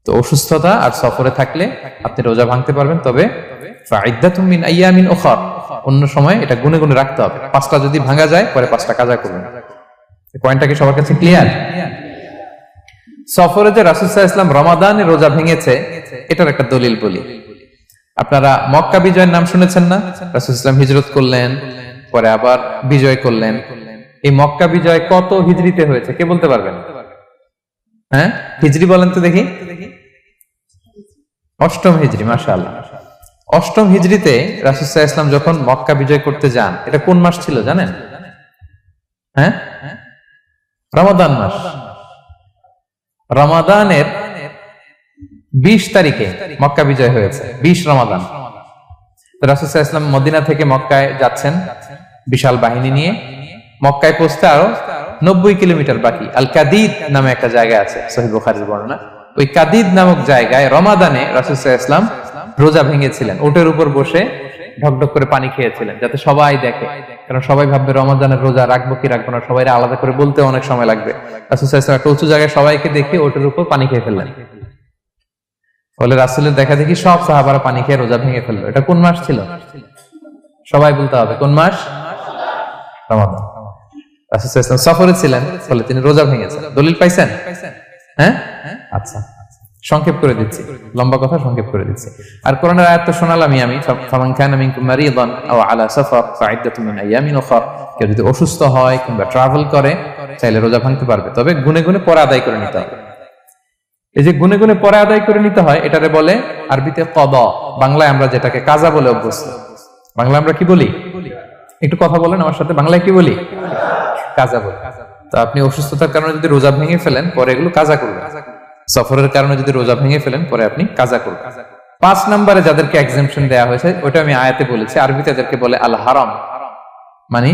তো অসুস্থতা আর সফরে থাকলে আপনি রোজা ভাঙতে পারবেন, তবে ফাইদ্দাতুম মিন আইয়ামিন উখর, অন্য সময় এটা গুনে গুনে রাখতে হবে। 5টা যদি ভাঙা যায় পরে 5টা কাজা করবেন। পয়েন্টটা কি সবার কাছে ক্লিয়ার? সফরে যে রাসূল সাল্লাল্লাহু আলাইহি ওয়াসাল্লাম রমাদানে রোজা ভেঙেছে, এটার একটা দলিল বলি। আপনারা মক্কা বিজয়ের নাম শুনেছেন না? রাসূল সাল্লাল্লাহু আলাইহি ওয়াসাল্লাম হিজরত করলেন, পরে আবার বিজয় করলেন। এই মক্কা বিজয় কত হিজরিতে হয়েছে কে বলতে পারবেন? হ্যাঁ, হিজরি বলেন তো দেখি। 8ম হিজরি, মাশাআল্লাহ। 8ম হিজরিতে রাসূল সাল্লাল্লাহু আলাইহি ওয়াসাল্লাম যখন মক্কা বিজয় করতে যান, এটা কোন মাস ছিল জানেন? হ্যাঁ, রমাদান মাস। রমাদানের 20 তারিখে মক্কা বিজয় হয়েছে, 20 রমাদান। তো রাসূল সাল্লাল্লাহু আলাইহি ওয়াসাল্লাম মদিনা থেকে মক্কায় যাচ্ছেন বিশাল বাহিনী নিয়ে। মক্কায় পৌঁছতে আরো 90 কিলোমিটার বাকি। আল কাদিদ নামে একটা জায়গা আছে, সহিহ বুখারীর বর্ণনা। ওই কাদিদ নামক জায়গায় রমাদানে রাসূল সাল্লাল্লাহু আলাইহি ওয়াসাল্লাম রোজা ভেঙেছিলেন, ওটের উপর বসে ঢকঢক করে পানি খেয়েছিলেন, যাতে সবাই দেখে। কারণ সবাই ভাববে রমাদানের রোজা রাখবো কি রাখবো না, সবাই আলাদা করে বলতে অনেক সময় লাগবে। রাসূল সাল্লাল্লাহু আলাইহি ওয়াসাল্লাম একটা উঁচু জায়গায় সবাইকে দেখে ওটের উপর পানি খেয়ে ফেললেন। ফলে রাসূলের দেখা দেখি সব সাহাবারা পানি খেয়ে রোজা ভেঙে ফেললো। এটা কোন মাস ছিল? সবাই বলতে হবে কোন মাস? রমাদান। রাসূল সাল্লাল্লাহু আলাইহি ওয়াসাল্লাম সফরে ছিলেন, ফলে তিনি রোজা ভেঙেছেন। দলিল পাইছেন? হ্যাঁ, আচ্ছা, সংক্ষেপ করে দিচ্ছি, লম্বা কথা সংক্ষেপ করে দিচ্ছি। আর কোরআনের আয়াত তো শোনালামই আমি, ফামান কানা মিনকুম মারিদান আও আলা সাফার ফাইদ্দাতুম মিন আইয়ামিন উখর। কেউ যদি অসুস্থ হয় কিংবা ট্রাভেল করে চাইলে রোজা ভাঙতে পারবে, তবে গুনে গুনে পরে আদায় করে নিতে হবে। এই যে গুনে গুনে পরে আদায় করে নিতে হয়, এটারে বলে আরবিতে কদা, বাংলায় আমরা যেটাকে কাজা বলে অভ্যস্ত। বাংলা আমরা কি বলি? একটু কথা বলেন আমার সাথে, বাংলায় কি বলি? কাজা বলি। তো আপনি অসুস্থতার কারণে যদি রোজা ভেঙে ফেলেন পরে এগুলো কাজা করবেন, সফরের কারণে যদি রোজা ভেঙে ফেলেন পরে আপনি কাজা করবেন। 5 নম্বরে যাদেরকে এক্সাম্পশন দেওয়া হয়েছে ওটা আমি আয়াতে বলেছি, আরবিতে এদেরকে বলে আল হারাম, মানে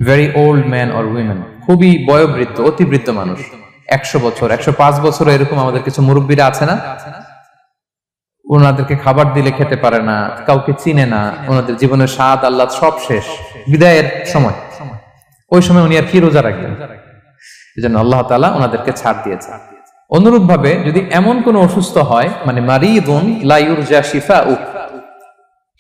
very old man or women, খুবই বয়োবৃদ্ধ, অতিবৃদ্ধ মানুষ, 100 বছর 105 বছর এরকম আমাদের কিছু মুরব্বীরা আছে না, ওনাদেরকে খাবার দিলে খেতে পারে না, কাউকে চিনে না, ওনাদের জীবনের স্বাদ আল্লাহ সব শেষ, বিদায়ের সময়, ওই সময় উনি আর কি রোজা রাখবেন? এজন্য আল্লাহ তাআলা ওনাদেরকে ছাড় দিয়েছে। অনুরূপ ভাবে যদি এমন কোন অসুস্থ হয়, মানে মারিদুন লা ইউরজা শিফাউ,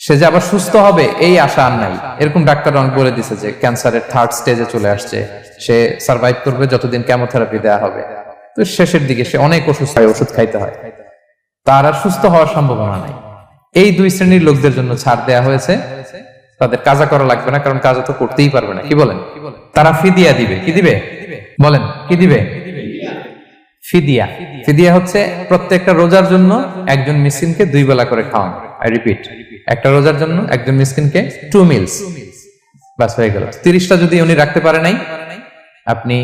সে যে আবার সুস্থ হবে এই আশা আর নাই, এরকম ডাক্তার অনেক বলে দিছে যে ক্যান্সারের 3rd স্টেজে চলে আসছে, সে সার্ভাইভ করবে যতদিন কেমোথেরাপি দেওয়া হবে, তো শেষের দিকে সে অনেক অসুস্থ হয়, ওষুধ খাইতে হয়, তার আর সুস্থ হওয়ার সম্ভাবনা নাই। এই 2 শ্রেণীর লোকদের জন্য ছাড় দেয়া হয়েছে, তাদের কাজা করা লাগবে না, কারণ কাজা তো করতেই পারবে না। কি বলেন? তারা ফিদিয়া দিবে। কি দিবে বলেন? কি দিবে? ফিদিয়া। ফিদিয়া হচ্ছে প্রত্যেকটা রোজার জন্য একজন মিসকিনকে 2 বেলা করে খাওয়ানো। আই রিপিট, একটা রোজার জন্য একজন মিসকিনকে 2 মিলস, বাস হয়ে গেল। 30টা যদি উনি রাখতে পারে নাই, আপনি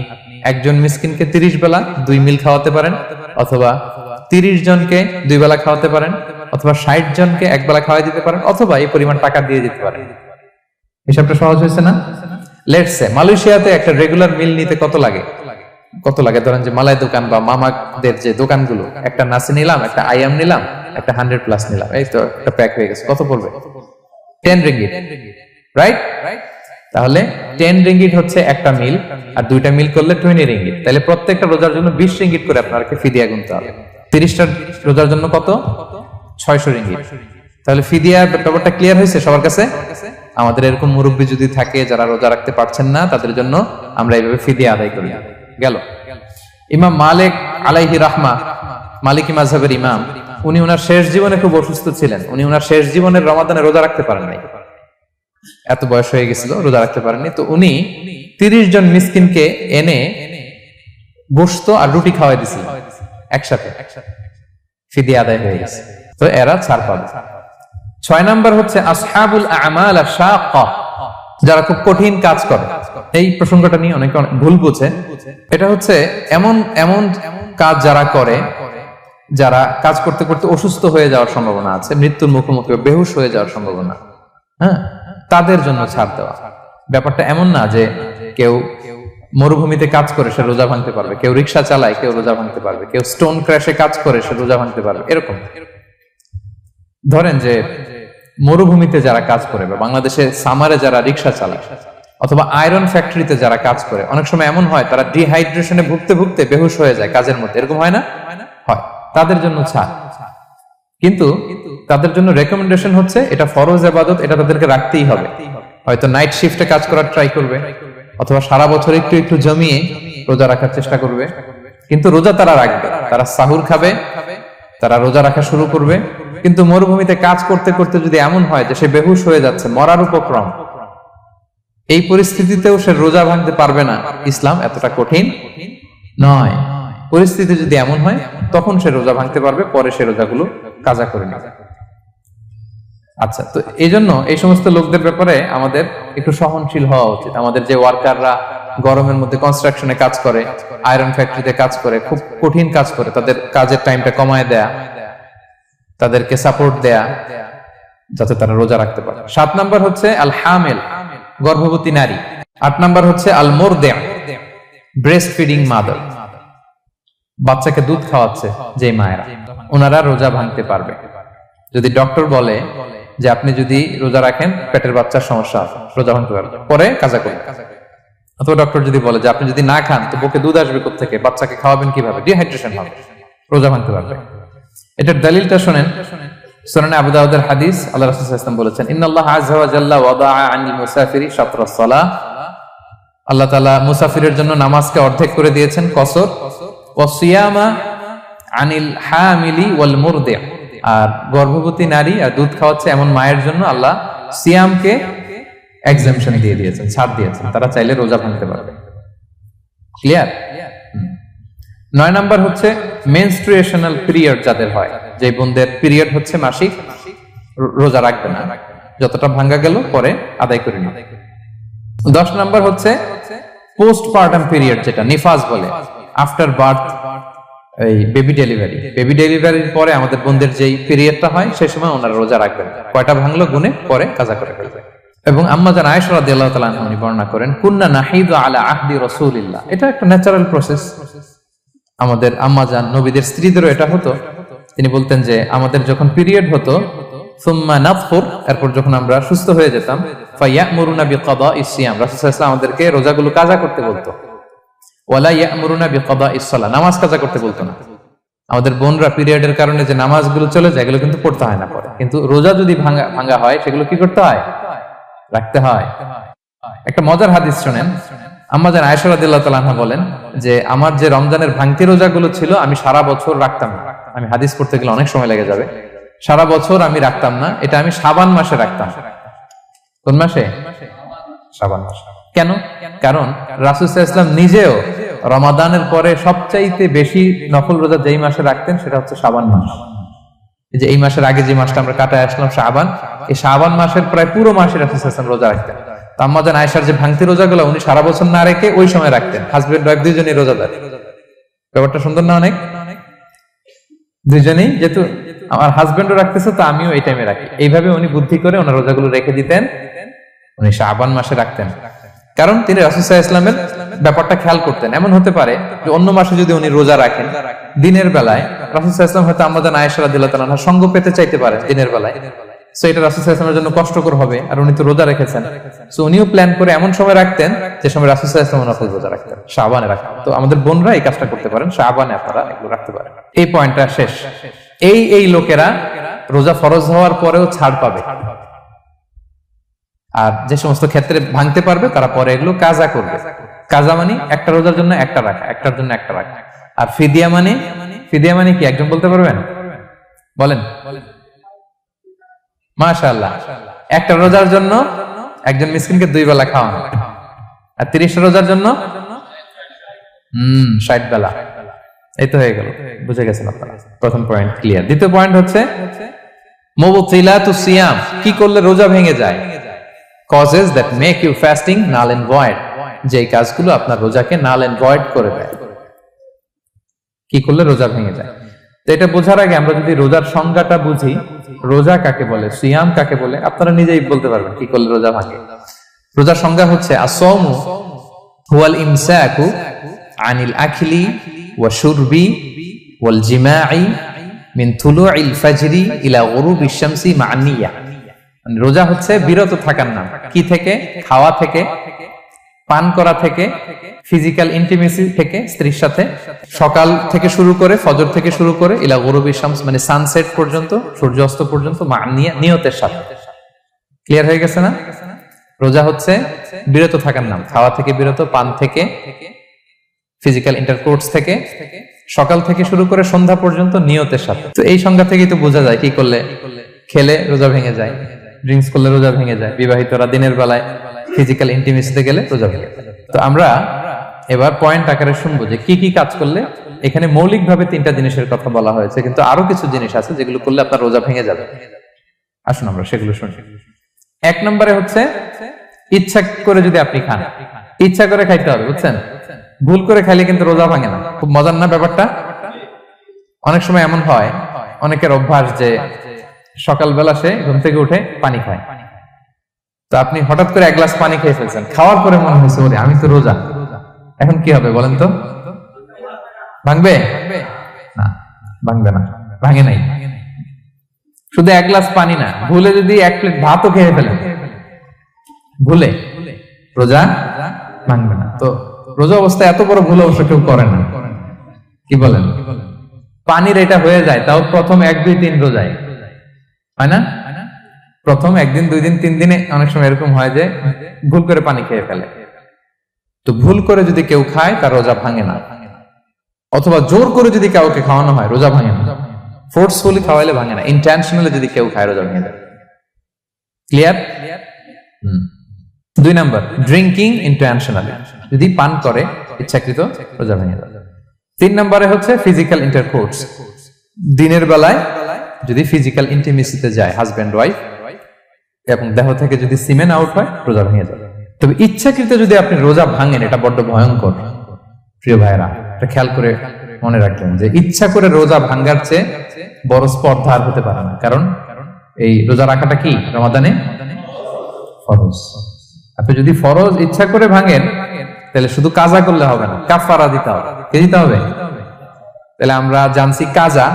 একজন মিসকিনকে 30 বেলা 2 মিল খাওয়াতে পারেন, অথবা 30 জনকে 2 বেলা খাওয়াতে পারেন, অথবা 60 জনকে 1 বেলা খাওয়াই দিতে পারেন, অথবা এই পরিমাণ টাকা দিয়ে দিতে পারেন। হিসাবটা সহজ হয়েছে না? লেটস সে মালয়েশিয়াতে একটা রেগুলার মিল নিতে কত লাগে? ধরেন যে মালাই দোকান বা মামাদের যে দোকানগুলো, একটা নাসি নিলাম, একটা আইয়াম নিলাম, একটা 100+ নিলাম, এই তো একটা প্যাক হয়ে গেছে। কত পড়বে? 10 রিঙ্গিট, রাইট? তাহলে 10 রিঙ্গিট হচ্ছে একটা মিল, আর 2টা মিল করলে 20 রিঙ্গিট। তাহলে প্রত্যেকটা রোজার জন্য 20 রিঙ্গিট করে আপনাকে ফিদিয়া গুনতে হবে। 30টা রোজার জন্য কত? 600 রিঙ্গিট। তাহলে ফিদিয়ার ব্যাপারটা ক্লিয়ার হয়েছে সবার কাছে? আমাদের এরকম মুরব্বী যদি থাকে যারা রোজা রাখতে পারছেন না, তাদের জন্য আমরা এইভাবে ফিদিয়া আদায় করি। গেল। ইমাম মালিক আলাইহি রাহমা, মালিকি মাযহাবের ইমাম, উনি ওনার শেষ জীবনে খুব অসুস্থ ছিলেন। উনি ওনার শেষ জীবনের রমাদানে রোজা রাখতে পারেন নাই, এত বয়স হয়ে গেছিল, রোজা রাখতে পারেননি। তো উনি 30 জন মিসকিনকে এনে গোশত আর রুটি খাওয়াই দিয়েছিলেন একসাথে, ফিদিয়া আদায় হয়ে গেছে। তো এরা ছাড় পাবে। 6 নাম্বার হচ্ছে আসহাবুল আমাল আশ-শাক্কা, যারা খুব কঠিন কাজ করে। এই প্রসঙ্গটা নিয়ে অনেকে ভুল বুঝে। এটা হচ্ছে এমন এমন কাজ যারা করে, যারা কাজ করতে করতে অসুস্থ হয়ে যাওয়ার সম্ভাবনা আছে, মৃত্যুর মুখোমুখি বেহুশ হয়ে যাওয়ার সম্ভাবনা, হ্যাঁ, তাদের জন্য ছাড় দেওয়া। ব্যাপারটা এমন না যে কেউ মরুভূমিতে কাজ করে সে রোজা ভাঙতে পারবে, কেউ রিক্সা চালায় কেউ রোজা ভাঙতে পারবে, কেউ স্টোন ক্র্যাশে কাজ করে সে রোজা ভাঙতে পারবে, এরকম। ধরেন যে মরুভূমিতে যারা কাজ করে বা বাংলাদেশে সামারে যারা রিক্সা চালায় অথবা আয়রন ফ্যাক্টরিতে যারা কাজ করে, অনেক সময় এমন হয় তারা ডিহাইড্রেশনে ভুগতে ভুগতে বেহুশ হয়ে যায় কাজের মধ্যে, এরকম হয় না? হয়। তাদের জন্য ছাড়, কিন্তু তাদের জন্য রেকমেন্ডেশন হচ্ছে এটা ফরজ ইবাদত, এটা তাদেরকে রাখতেই হবে। হয়তো নাইট শিফটে কাজ করার ট্রাই করবে অথবা সারা বছর একটু একটু জমিয়ে রোজা রাখার চেষ্টা করবে, কিন্তু রোজা তারা রাখবে, তারা সাহুর খাবে, তারা রোজা রাখা শুরু করবে। কিন্তু মরুভূমিতে কাজ করতে করতে যদি এমন হয় যে সে বেহুশ হয়ে যাচ্ছে, মরার উপক্রম, এই পরিস্থিতিতেও সে রোজা ভাঙতে পারবে না, ইসলাম এতটা কঠিন নয়। পরিস্থিতি যদি এমন হয় তখন সে রোজা ভাঙতে পারবে, পরে সে রোজাগুলো কাজা করে নেবে। আচ্ছা, তো এই জন্য এই সমস্ত লোকদের ব্যাপারে আমাদের একটু সহনশীল হওয়া উচিত। আমাদের যে ওয়ার্কাররা গরমের মধ্যে কনস্ট্রাকশনে কাজ করে, আয়রন ফ্যাক্টরিতে কাজ করে, খুব কঠিন কাজ করে, তাদের কাজের টাইমটা কমায় দেয়া, তাদেরকে সাপোর্ট দেয়া, যাতে তারা রোজা রাখতে পারে। 7 নাম্বার হচ্ছে আল হামিল, গর্ভবতী নারী। 8 নাম্বার হচ্ছে আল মুরদি', ব্রেস্ট ফিডিং মাদার, বাচ্চাকে দুধ খাওয়াচ্ছে যে মায়েরা, ওনারা রোজা ভাঙতে পারবে। যদি ডক্টর বলে যে আপনি যদি রোজা রাখেন পেটের বাচ্চার সমস্যা আছে, রোজা ভাঙতে পারবে, পরে কাজা করবেন। অথবা ডক্টর যদি বলে যে আপনি যদি না খান তো বুকে দুধ আসবে কোত্থেকে, বাচ্চাকে খাওয়াবেন কিভাবে, ডিহাইড্রেশন হবে, রোজা ভাঙতে পারবে। এটার দলিলটা শুনেন, সুনানে আবু দাউদের হাদিস, আল্লাহ রাসূল সাল্লাল্লাহু আলাইহি ওয়াসাল্লাম বলেছেন, ইন্নাল্লাহা আযজা ওয়া জাল্লা ওয়াদাআ আনিল মুসাফিরি শাতরাস সালাহ, আল্লাহ তাআলা মুসাফিরের জন্য নামাজকে অর্ধেক করে দিয়েছেন, কসর, ওয়া সিয়ামা আনিল হামিলি ওয়াল মুরদি', আর গর্ভবতী নারী আর দুধ খাওয়াচ্ছে এমন মায়ের জন্য আল্লাহ সিয়ামকে এক্সাম্পশন দিয়ে দিয়েছেন, ছাড় দিয়েছেন, তারা চাইলে রোজা ভাঙতে পারবে। ক্লিয়ার? 9 নাম্বার হচ্ছে মেনস্ট্রুয়েশনাল পিরিয়ড যাদের হয়, যে বোনদের পিরিয়ড হচ্ছে মাসিক, রোজা রাখবে না, যতটা ভাঙ্গা গেল পরে আদায় করে নেবে। 10 নাম্বার হচ্ছে পোস্টপার্টাম পিরিয়ড, যেটা নিফাস বলে, আফটার বার্থ, এই বেবি ডেলিভারি, বেবি ডেলিভারির পরে আমাদের বোনদের যেই পিরিয়ডটা হয় সেই সময় ওনারা রোজা রাখবেন, কয়টা ভাঙলো গুনে পরে কাজা করে ফেলবে। এবং আম্মা জান আয়েশা রাদিয়াল্লাহু তাআলা আনহা বর্ণনা করেন, কুন্না নাহিদু আলা আহদি রাসূলিল্লাহ, এটা একটা ন্যাচারাল প্রসেস, আমাদের আম্মা জান নবীদের স্ত্রীদেরও এটা হতো। তিনি বলতেন যে আমাদের যখন পিরিয়ড হতো, সুম্মা নাতফুর, এরপর যখন আমরা সুস্থ হয়ে যেতাম, ফায়ামুরুনা বিকাদাইস সিয়াম, রাসূল সাল্লাল্লাহু আলাইহি ওয়াসাল্লাম আমাদেরকে রোজাগুলো কাজা করতে বলতো, ওয়ালা ইয়ামুরুনা বিকাদাইস সালাহ, নামাজ কাজা করতে বলতো না। আমাদের বোনরা পিরিয়ডের কারণে যে নামাজগুলো চলে যায় এগুলো কিন্তু পড়তে হয় না পরে, কিন্তু রোজা যদি ভাঙা হয় সেগুলো কি করতে হয়, রাখতে হয়। একটা মজার হাদিস শুনেন, আম্মা জান আয়েশা রাদিয়াল্লাহু তাআলা আনহা বলেন যে আমার যে রমজানের ভাঙতি রোজাগুলো ছিল আমি সারা বছর রাখতাম না, আমি হাদিস পড়তে গেলে অনেক সময় লেগে যাবে, সারা বছর আমি রাখতাম না, এটা আমি শাবান মাসে রাখতাম। কোন মাসে? শাবান মাসে। কেন? কারণ রাসূল সাল্লাল্লাহু আলাইহি ওয়াসাল্লাম নিজেও রমাদানের পরে সবচাইতে বেশি নফল রোজা যেই মাসে রাখতেন সেটা হচ্ছে শাবান মাস। এই যে এই মাসের আগে যে মাসটা আমরা কাটায় আসলাম শাবান, এই শাবান মাসের প্রায় পুরো মাসে রাসূল সাল্লাল্লাহু আলাইহি ওয়াসাল্লাম রোজা রাখতেন। আম্মা জান আয়েশার যে ভাঙতি রোজাগুলো উনি সারা বছর না রেখে ওই সময় রাখতেন, হাজবেন্ড ওয়াইফ দুইজনেই রোজাদার। ব্যাপারটা সুন্দর না অনেক? দুইজনেই, যেহেতু আমার হাজবেন্ডও রাখতেছে তো আমিও এই টাইমে রাখি, এইভাবে উনি বুদ্ধি করে ওনার রোজাগুলো রেখে দিতেন, উনি শাবান মাসে রাখতেন। কারণ তিনি রাসূল সাল্লাল্লাহু আলাইহি ওয়াসাল্লামের ব্যাপারটা খেয়াল করতেন। এমন হতে পারে যে অন্য মাসে যদি উনি রোজা রাখেন, দিনের বেলায় রাসূল সাল্লাল্লাহু আলাইহি ওয়াসাল্লাম হয়তো আম্মা জান আয়েশা রাদিয়াল্লাহু তাআলা আনহা সঙ্গ পেতে চাইতে পারেন দিনের বেলায়, সো এটা রাসূল সাল্লাল্লাহু আলাইহি ওয়াসাল্লামের জন্য কষ্টকর হবে, আর উনি তো রোজা রেখেছেন, সো উনিও প্ল্যান করে এমন সময় রাখতেন যে সময় রাসূল সাল্লাল্লাহু আলাইহি ওয়াসাল্লাম নফল রোজা রাখতেন, শাবানে রাখতেন। তো আমাদের বোনরা এই কাজটা করতে পারেন, শাবানে আপনারা এগুলো রাখতে পারেন। এই পয়েন্টটা শেষ। এই লোকেরা রোজা ফরজ হওয়ার পরেও ছাড় পাবে, আর যে সমস্ত ক্ষেত্রে ভাঙতে পারবে তারা পরে এগুলো কাজা করবে। কাজা মানে একটা রোজার জন্য একটা রাখা, একটার জন্য একটা রাখা। আর ফিদিয়া মানে কি একজন বলতে পারবেন? বলেন। মাশাআল্লাহ, একটা রোজার জন্য একজন মিসকিনকে 2 বেলা খাওয়ানো, আর 30টা রোজার জন্য 60 বেলা। এই তো হয়ে গেল, বুঝে গেছেন আপনারা। প্রথম পয়েন্ট ক্লিয়ার। দ্বিতীয় পয়েন্ট হচ্ছে মুবতিলাতুস সিয়াম, কি করলে রোজা ভেঙে যায়। causes that make you fasting null and void, যে কাজগুলো আপনার রোজাকে null and void করে দেয়। কি করলে রোজা ভেঙে যায়? তো এটা বোঝার আগে আমরা যদি রোজার সংজ্ঞাটা বুঝি, রোজা কাকে বলে, সিয়াম কাকে বলে, আপনারা নিজেই বলতে পারবেন কি করলে রোজা ভাঙে। রোজার সংজ্ঞা হচ্ছে আসওমু হুয়াল ইমসাকু আনিল আকলি ওয়া শুরবি ওয়াল জিমাই মিন তুলুইল ফাজরি ইলা গুরুবিশ শামসি মা'আন নিয়া। মানে রোজা হচ্ছে বিরত থাকার নাম। কি থেকে? খাওয়া থেকে, পান করা থেকে, ফিজিক্যাল ইন্টিমেসি থেকে স্ত্রীর সাথে, সকাল থেকে শুরু করে, ফজর থেকে শুরু করে ইলা গুরুবিশ শামস মানে সানসেট পর্যন্ত, সূর্যাস্ত পর্যন্ত, মা'আন নিয়া নিয়তের সাথে। ক্লিয়ার হয়ে গেছে না? রোজা হচ্ছে বিরত থাকার নাম। খাওয়া থেকে বিরত, পান থেকে, ফিজিক্যাল ইন্টারকোর্স থেকে, সকাল থেকে শুরু করে সন্ধ্যা পর্যন্ত নিয়তের সাথে। তো এই সংজ্ঞা থেকেই তো বোঝা যায় কি করলে, খেলে রোজা ভেঙে যায়, ড্রিঙ্কস করলে রোজা ভেঙে যায়, বিবাহিতরা দিনের বেলায় ফিজিক্যাল ইন্টিমেসিতে গেলে রোজা ভেঙে যায়। তো আমরা এবার পয়েন্ট আকারে শুনবো যে কি কি কাজ করলে। এখানে মৌলিকভাবে 3টা জিনিসের কথা বলা হয়েছে, কিন্তু আরো কিছু জিনিস আছে যেগুলো করলে আপনার রোজা ভেঙে যাবে। আসুন আমরা সেগুলো শুনি। 1 নম্বরে হচ্ছে ইচ্ছা করে যদি আপনি খান, ইচ্ছা করে খাইতে হবে, বুঝছেন? ভুল করে খাইলে কিন্তু রোজা ভাঙে না। খুব মজার না ব্যাপারটা? অনেক সময় এমন হয়, অনেকের অভ্যাস যে সকালবেলা সে ঘুম থেকে উঠে পানি খায়। তো আপনি হঠাৎ করে 1 গ্লাস পানি খেয়ে ফেলছেন, খাওয়ার পরে মনে হয়েছে ওরে আমি তো রোজা, এখন কি হবে বলেন তো? ভাঙবে না? ভাঙবে না, ভাঙে নাই। শুধু 1 গ্লাস পানি না, ভুলে যদি 1 প্লেট ভাতও খেয়ে ফেলেন, ভুলে, রোজা ভাঙবে না। তো রোজা অবস্থায় এত বড় ভুল অবশ্য কেউ করে না, কি বলেন? পানির এটা হয়ে যায়, তাও প্রথম 1, 2, 3 রোজায়, হয় না? প্রথম 1 দিন, 2 দিন, 3 দিনে অনেক সময় এরকম হয় যে ভুল করে পানি খেয়ে ফেলে। তো ভুল করে যদি কেউ খায় তার রোজা ভাঙে না। অথবা জোর করে যদি কাউকে খাওয়ানো হয় রোজা ভাঙে না। ফোর্সফুলি খাওয়াইলে ভাঙে না, ইন্টেনশনালি যদি কেউ খায় রোজা ভেঙে যায়। ক্লিয়ার? 2 নাম্বার, ড্রিঙ্কিং ইন্টেনশনালি, যদি পান করে ইচ্ছাকৃত, রোজা ভেঙে যায়। 3 নম্বরে হচ্ছে ফিজিক্যাল ইন্টারকোর্স, দিনের বেলায় যদি ফিজিক্যাল ইন্টিমেসিতে যায় হাজবেন্ড ওয়াইফ এবং দেহ থেকে যদি সিমেন আউট হয় রোজা ভেঙে যাবে। তবে ইচ্ছাকৃত যদি আপনি রোজা ভাঙেন, এটা বড্ড ভয়ঙ্কর প্রিয় ভাইরা। এটা খেয়াল করে মনে রাখবেন যে ইচ্ছা করে রোজা ভাঙার চেয়ে বড় স্পর্ধা আর হতে পারে না। কারণ এই রোজা রাখাটা কি রমাদানে ফরজ। আপনি যদি ফরজ ইচ্ছা করে ভাঙেন তাহলে শুধু কাজা করলে হবে না, কাফারা দিতে হবে। কে দিতে হবে? তাহলে আমরা জানছি কাজা,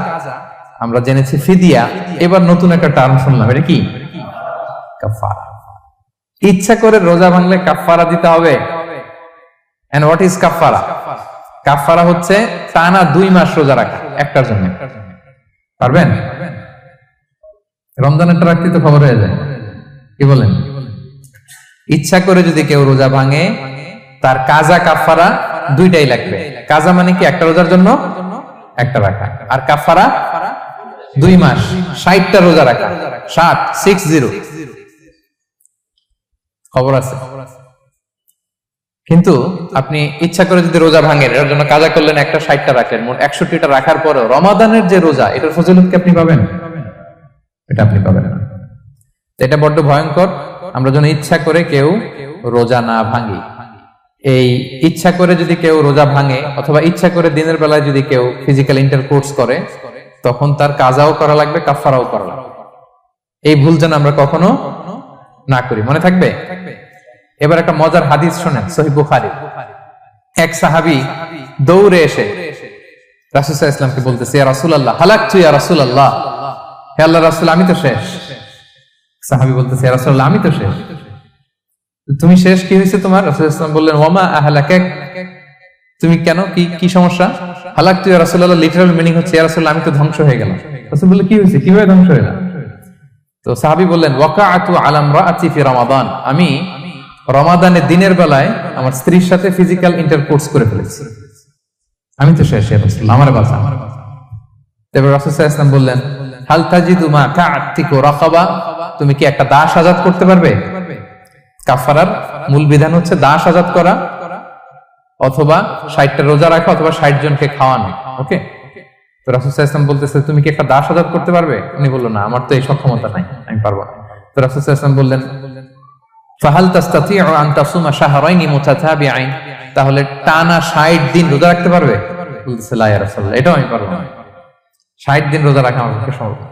আমরা জেনেছি ফিদিয়া, এবার নতুন একটা টার্ম শুনলাম, এটা কি? কাফারা। ইচ্ছা করে রোজা ভাঙলে কাফারা দিতে হবে। এন্ড হোয়াট ইজ কাফারা? কাফারা হচ্ছে টানা 2 মাস রোজা রাখা একটার জন্য। পারবেন? রমজানেরটা রাখতে তো খবর হয়ে যায়, কি বলেন? ইচ্ছা করে যদি কেউ রোজা ভাঙে তার কাজা কাফারা 2টাই লাগবে। কাজা মানে কি? একটা রোজার জন্য একটা রাখা, আর কাফারা 2 মাস 60টা রোজা রাখা। 60 খবর আছে। কিন্তু আপনি ইচ্ছা করে যদি রোজা ভাঙেন, এর জন্য কাজা করলেন, একটা 60টা রাখলেন, মোট 61টা রাখার পরে রমাদানের যে রোজা, এটার ফজিলত কি আপনি পাবেন? এটা আপনি পাবেন না। এটা বড্ড ভয়ঙ্কর। আমরা যেন ইচ্ছা করে কেউ রোজা না ভাঙি। এই ইচ্ছা করে যদি কেউ রোজা ভাঙে অথবা ইচ্ছা করে দিনের বেলায় যদি কেউ ফিজিক্যাল ইন্টারকোর্স করে, তখন তার কাজাও করা লাগবে, কাফারাও করা লাগবে। এই ভুল যেন আমরা কখনো না করি, মনে থাকবে। এবার একটা মজার হাদিস শোনেন, সহিহ বুখারী। এক সাহাবী দৌড়ে এসে রাসূল সাল্লাল্লাহু আলাইহি ওয়াসাল্লামকে বলতেছে, ইয়া রাসূলুল্লাহ হালাকতু ইয়া রাসূলুল্লাহ, হে আল্লাহর রাসূল আমি তো শেষ। সাহাবী বলতেছে, ইয়া রাসূলুল্লাহ আমি তো শেষ। তুমি শেষ, কি হয়েছে তোমার? রাসূল সাল্লাল্লাহু আলাইহি ওয়াসাল্লাম বললেন, ওয়ামা আহলাকাক, তুমি কেন, কি সমস্যা? হালাকতু ইয়া রাসূলুল্লাহ লিটারাল মিনিং হচ্ছে, ইয়া রাসূলুল্লাহ আমি তো ধ্বংস হয়ে গেলাম। রাসূল বললেন, কি হয়েছে, কিভাবে ধ্বংস হয়ে গেল? তো সাহাবী বললেন ওয়াকাআতু আলা ইমরাআতি ফি রমাদান, আমি রমাদানের দিনের বেলায় আমার স্ত্রীর সাথে ফিজিক্যাল ইন্টারকোর্স করে ফেলেছি, আমি তো শেষ ইয়া রাসূলুল্লাহ, আমার বাঁচা। তারপর রাসূল সাল্লাল্লাহু আলাইহি ওয়াসাল্লাম বললেন হাল তাজিদু মা কা'তিকু রাকাবা, তুমি কি একটা দাস আজাদ করতে পারবে? কাফারার মূল বিধান হচ্ছে দাস আজাদ করা অথবা 60টা রোজা রাখা অথবা 60 জনকে খাওয়ানো। ওকে, তো রাসূল সাল্লাল্লাহু আলাইহি ওয়াসাল্লাম বলতেছে তুমি কি একটা দাস আজাদ করতে পারবে? উনি বলল না, আমার তো এই সক্ষমতা নাই, আমি পারবো না। তো রাসূল সাল্লাল্লাহু আলাইহি ওয়াসাল্লাম বললেন ফাহাল তাস্তাতিউ আন তাসুমা শাহরাইনি মুতাতাবিআইন, তাহলে টানা 60 দিন রোজা রাখতে পারবে? বলতেছে লা ইয়া রাসূলুল্লাহ, এটাও আমি পারবো না, 60 দিন রোজা রাখা আমার পক্ষে সম্ভব না।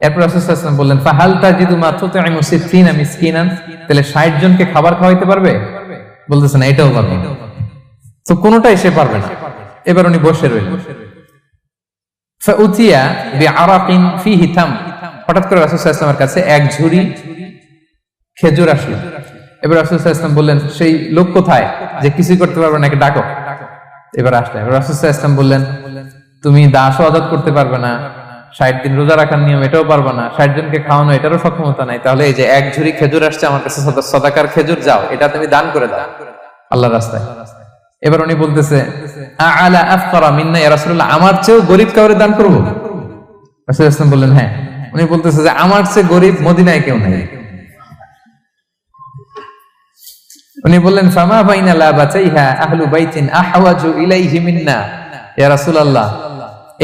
এরপর রাসূল সাল্লাল্লাহু আলাইহি ওয়াসাল্লাম বললেন ফাহাল তাজিদু মা তুতঈমু 60 মিসকিনান, তাহলে 60 জনকে খাবার খাওয়াইতে পারবে? বলতেছে না, এটাও পারবো না। তো কোনোটাই সে পারবে না। এবার উনি বসে রইলেন। ফাউতিয়া বিআরাকিন ফিহি তাম, হঠাৎ করে রাসূল সাল্লাল্লাহু আলাইহি ওয়াসাল্লামের কাছে এক ঝুড়ি খেজুর আসলো। এবার রাসূল সাল্লাল্লাহু আলাইহি ওয়াসাল্লাম বললেন সেই লোক কোথায় যে কিছুই করতে পারবে না, ডাকো। এবার আসলে এবার রাসূল সাল্লাল্লাহু আলাইহি ওয়াসাল্লাম বললেন তুমি দাসও আজাদ করতে পারবে না, 60 দিন রোজা রাখার নিয়ম এটাও পারবে না, 60 জনকে খাওয়ানো এটারও সক্ষমতা নাই, তাহলে এই যে এক ঝুড়ি খেজুর আসছে আমার কাছে সাদাকার খেজুর, যাও এটা তুমি দান করে দাও আল্লাহর রাস্তায়। এবার উনি বলতেছে আলা আফকারা মিন্না ইয়া রাসূলুল্লাহ, আমার চেয়েও গরীব কাউরে দান করব? রাসূল সাল্লাল্লাহু আলাইহি ওয়াসাল্লাম বললেন হ্যাঁ। উনি বলতেছে যে আমার চেয়ে গরীব মদিনায় কেউ নাই। উনি বললেন ফামা বাইনা লাবাতাইহা আহলু বাইতিন আহওয়াজু ইলাইহি মিন্না ইয়া রাসূলুল্লাহ,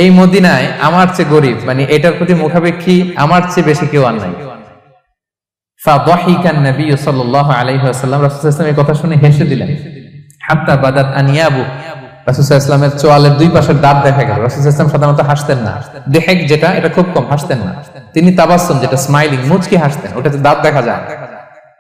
এই মদিনায় আমার চেয়ে গরীব মানে এটার প্রতি মুখাপেক্ষী আমার চেয়ে বেশি কেউ আর নাই। ফাদাহিকান নবী সাল্লাল্লাহু আলাইহি ওয়াসাল্লাম, রাসূল সাল্লাল্লাহু আলাইহি ওয়াসাল্লাম এই কথা শুনে হেসে দিলেন। হাত্তা বাদাত আনিয়াবু, রাসূল সাল্লাল্লাহু আলাইহি ওয়াসাল্লামের চোয়ালের দুই পাশের দাঁত দেখা গেল। রাসূল সাল্লাল্লাহু আলাইহি ওয়াসাল্লাম সাধারণত হাসতেন না, দেহেক যেটা এটা খুব কম হাসতেন না, তিনি তাবাসসুম যেটা স্মাইলিং মুচকি হাসতেন, ওটাতে দাঁত দেখা যায়।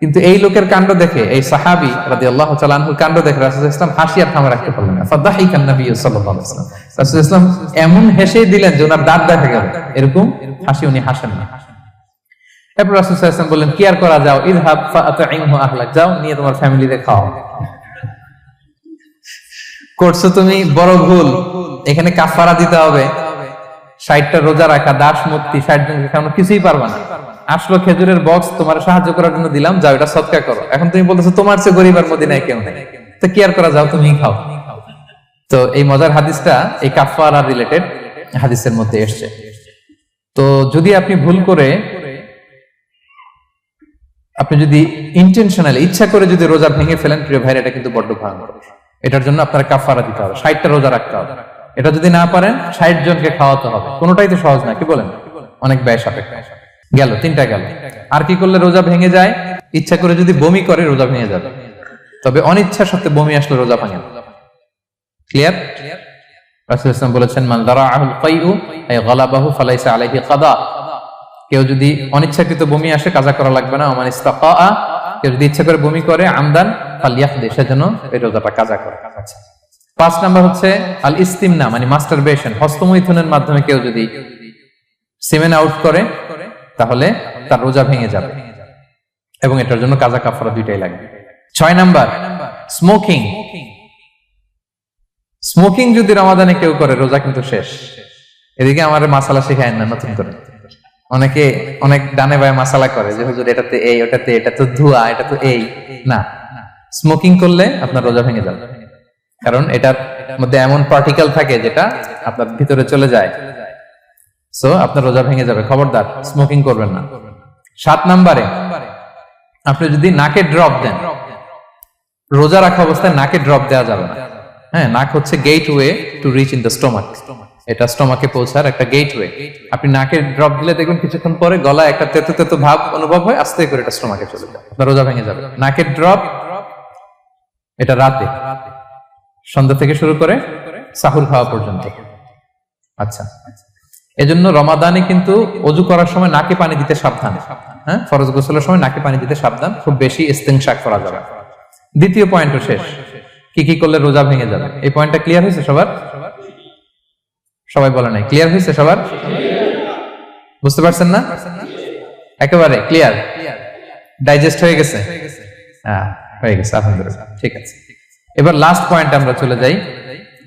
কিন্তু এই লোকের কাণ্ড দেখে, এই সাহাবী রাদিয়াল্লাহু তাআলা আনহুর কাণ্ড দেখে রাসূল সাল্লাল্লাহু আলাইহি ওয়াসাল্লাম হাসি আর থামা রাখতে পারলেন না। ফাদাহিকান নবী সাল্লাল্লাহু আলাইহি ওয়াসাল্লাম, রাসূল সাল্লাল্লাহু আলাইহি ওয়াসাল্লাম এমন হেসে দিলেন যে ওনার দাঁত দেখা গেল, এরকম হাসি উনি হাসেন না। এরপর রাসূল সাল্লাল্লাহু আলাইহি ওয়াসাল্লাম বললেন কি আর করা, যাও ইযহাব ফাআতঈমহু আহলাক, যাও নিয়ে তোমার ফ্যামিলিতে খাও। করছো তুমি বড় ভুল, এখানে কাফারা দিতে হবে, 60টা রোজা রাখা, দাস মুক্তি, 60 জনকে খাওয়ানো, কিছুই পারবা না। আসলো খেজুরের বক্স তোমার সাহায্য করার জন্য দিলাম, যাও এটা সদকা করো। এখন তুমি বলতেছো তোমার চেয়ে গরীব আর মদিনায় কেউ নেই, তো কি আর করা, যাও তুমি খাও। তো এই মজার হাদিসটা এই কাফারা রিলেটেড হাদিসের মধ্যে এসেছে। তো যদি আপনি ভুল করে, আপনি যদি ইন্টেনশনালি ইচ্ছা করে যদি রোজা ভেঙে ফেলেন প্রিয় ভাইরা, এটা কিন্তু বড্ড ভয়ঙ্কর। এটার জন্য আপনার কাফারা দিতে হবে, 60টা রোজা রাখতে হবে। এটা যদি না পারেন 60 জনকে খাওয়াতে হবে। কোনোটাই তো সহজ না, কি বলেন? অনেক ব্যয় সাপেক্ষ। গেল 3টা গেল। আর কি করলে রোজা ভেঙে যায়? ইচ্ছা করে যদি বমি করে রোজা ভেঙে যাবে, তবে অনিচ্ছা সত্ত্বে বমি আসলে রোজা ভাঙে। ক্লিয়ার? রাসূল সাল্লাল্লাহু আলাইহি ওয়াসাল্লাম বলেছেন মান দারাআহুল কাইউ আই গালাবাহু ফালাইসা আলাইহি কাদা, কেউ যদি অনিচ্ছাকৃত বমি আসে কাজা করা লাগবে না। ওমান ইস্তাকা, কেউ যদি ইচ্ছা করে বমি করে আমদান ফালইয়াকদি, সেজন্য এই রোজাটা কাজা করে। 5 নাম্বার হচ্ছে আল ইস্তিমনা মানে মাস্টারবেশন, হস্তমৈথুনের মাধ্যমে কেউ যদি সেমেন আউট করে তাহলে তার রোজা ভেঙে যাবে এবং এটার জন্য কাজা কাফারা দুইটাই লাগবে। 6 নাম্বার স্মোকিং। স্মোকিং যদি রমাদানে কেউ করে রোজা কিন্তু শেষ। এদিকে আমার মাসালা শেখায় না নতুন করে, অনেকে অনেক ডানে বায়ে মাসালা করে যে হুজুর এটাতে এই, ওটাতে এটা তো ধোঁয়া, এটা তো এই না। স্মোকিং করলে আপনার রোজা ভেঙে যাবে, কারণ এটার মধ্যে এমন পার্টিকেল থাকে যেটা আপনার ভিতরে চলে যায়, সো আপনার রোজা ভেঙে যাবে। খবরদার স্মোকিং করবেন না। 7 নাম্বারে আপনি যদি নাকে ড্রপ দেন, রোজা রাখা অবস্থায় নাকে ড্রপ দেওয়া যাবে না। হ্যাঁ, নাক হচ্ছে gateway to reach in the stomach, এটা স্টোমাকে পৌঁছার একটা গেটওয়ে। আপনি নাকে ড্রপ দিলে দেখবেন কিছুক্ষণ পরে গলায় একটা তেতো তেতো ভাব অনুভব হয়, আস্তে করে এটা স্টোমাকে চলে যায়, আপনার রোজা ভেঙে যাবে। নাকের ড্রপ এটা রাতে, সন্ধ্যা থেকে শুরু করে সাহুর খাওয়া পর্যন্ত। আচ্ছা, এজন্য রমাদানে কিন্তু ওযু করার সময় নাকে পানি দিতে সাবধান। হ্যাঁ, ফরজ গোসলের সময় নাকে পানি দিতে সাবধান, খুব বেশি ইস্তেনশাক করা যাবে। দ্বিতীয় পয়েন্টও শেষ, কি কি করলে রোজা ভেঙে যাবে। এই পয়েন্টটা ক্লিয়ার হয়েছে সবার? সবাই বলে নাই, ক্লিয়ার হয়েছে সবার? বুঝতে পারছেন না? একেবারে ক্লিয়ার, ডাইজেস্ট হয়ে গেছে? হ্যাঁ, হয়ে গেছে, আলহামদুলিল্লাহ। ঠিক আছে, এবার লাস্ট পয়েন্ট আমরা চলে যাই।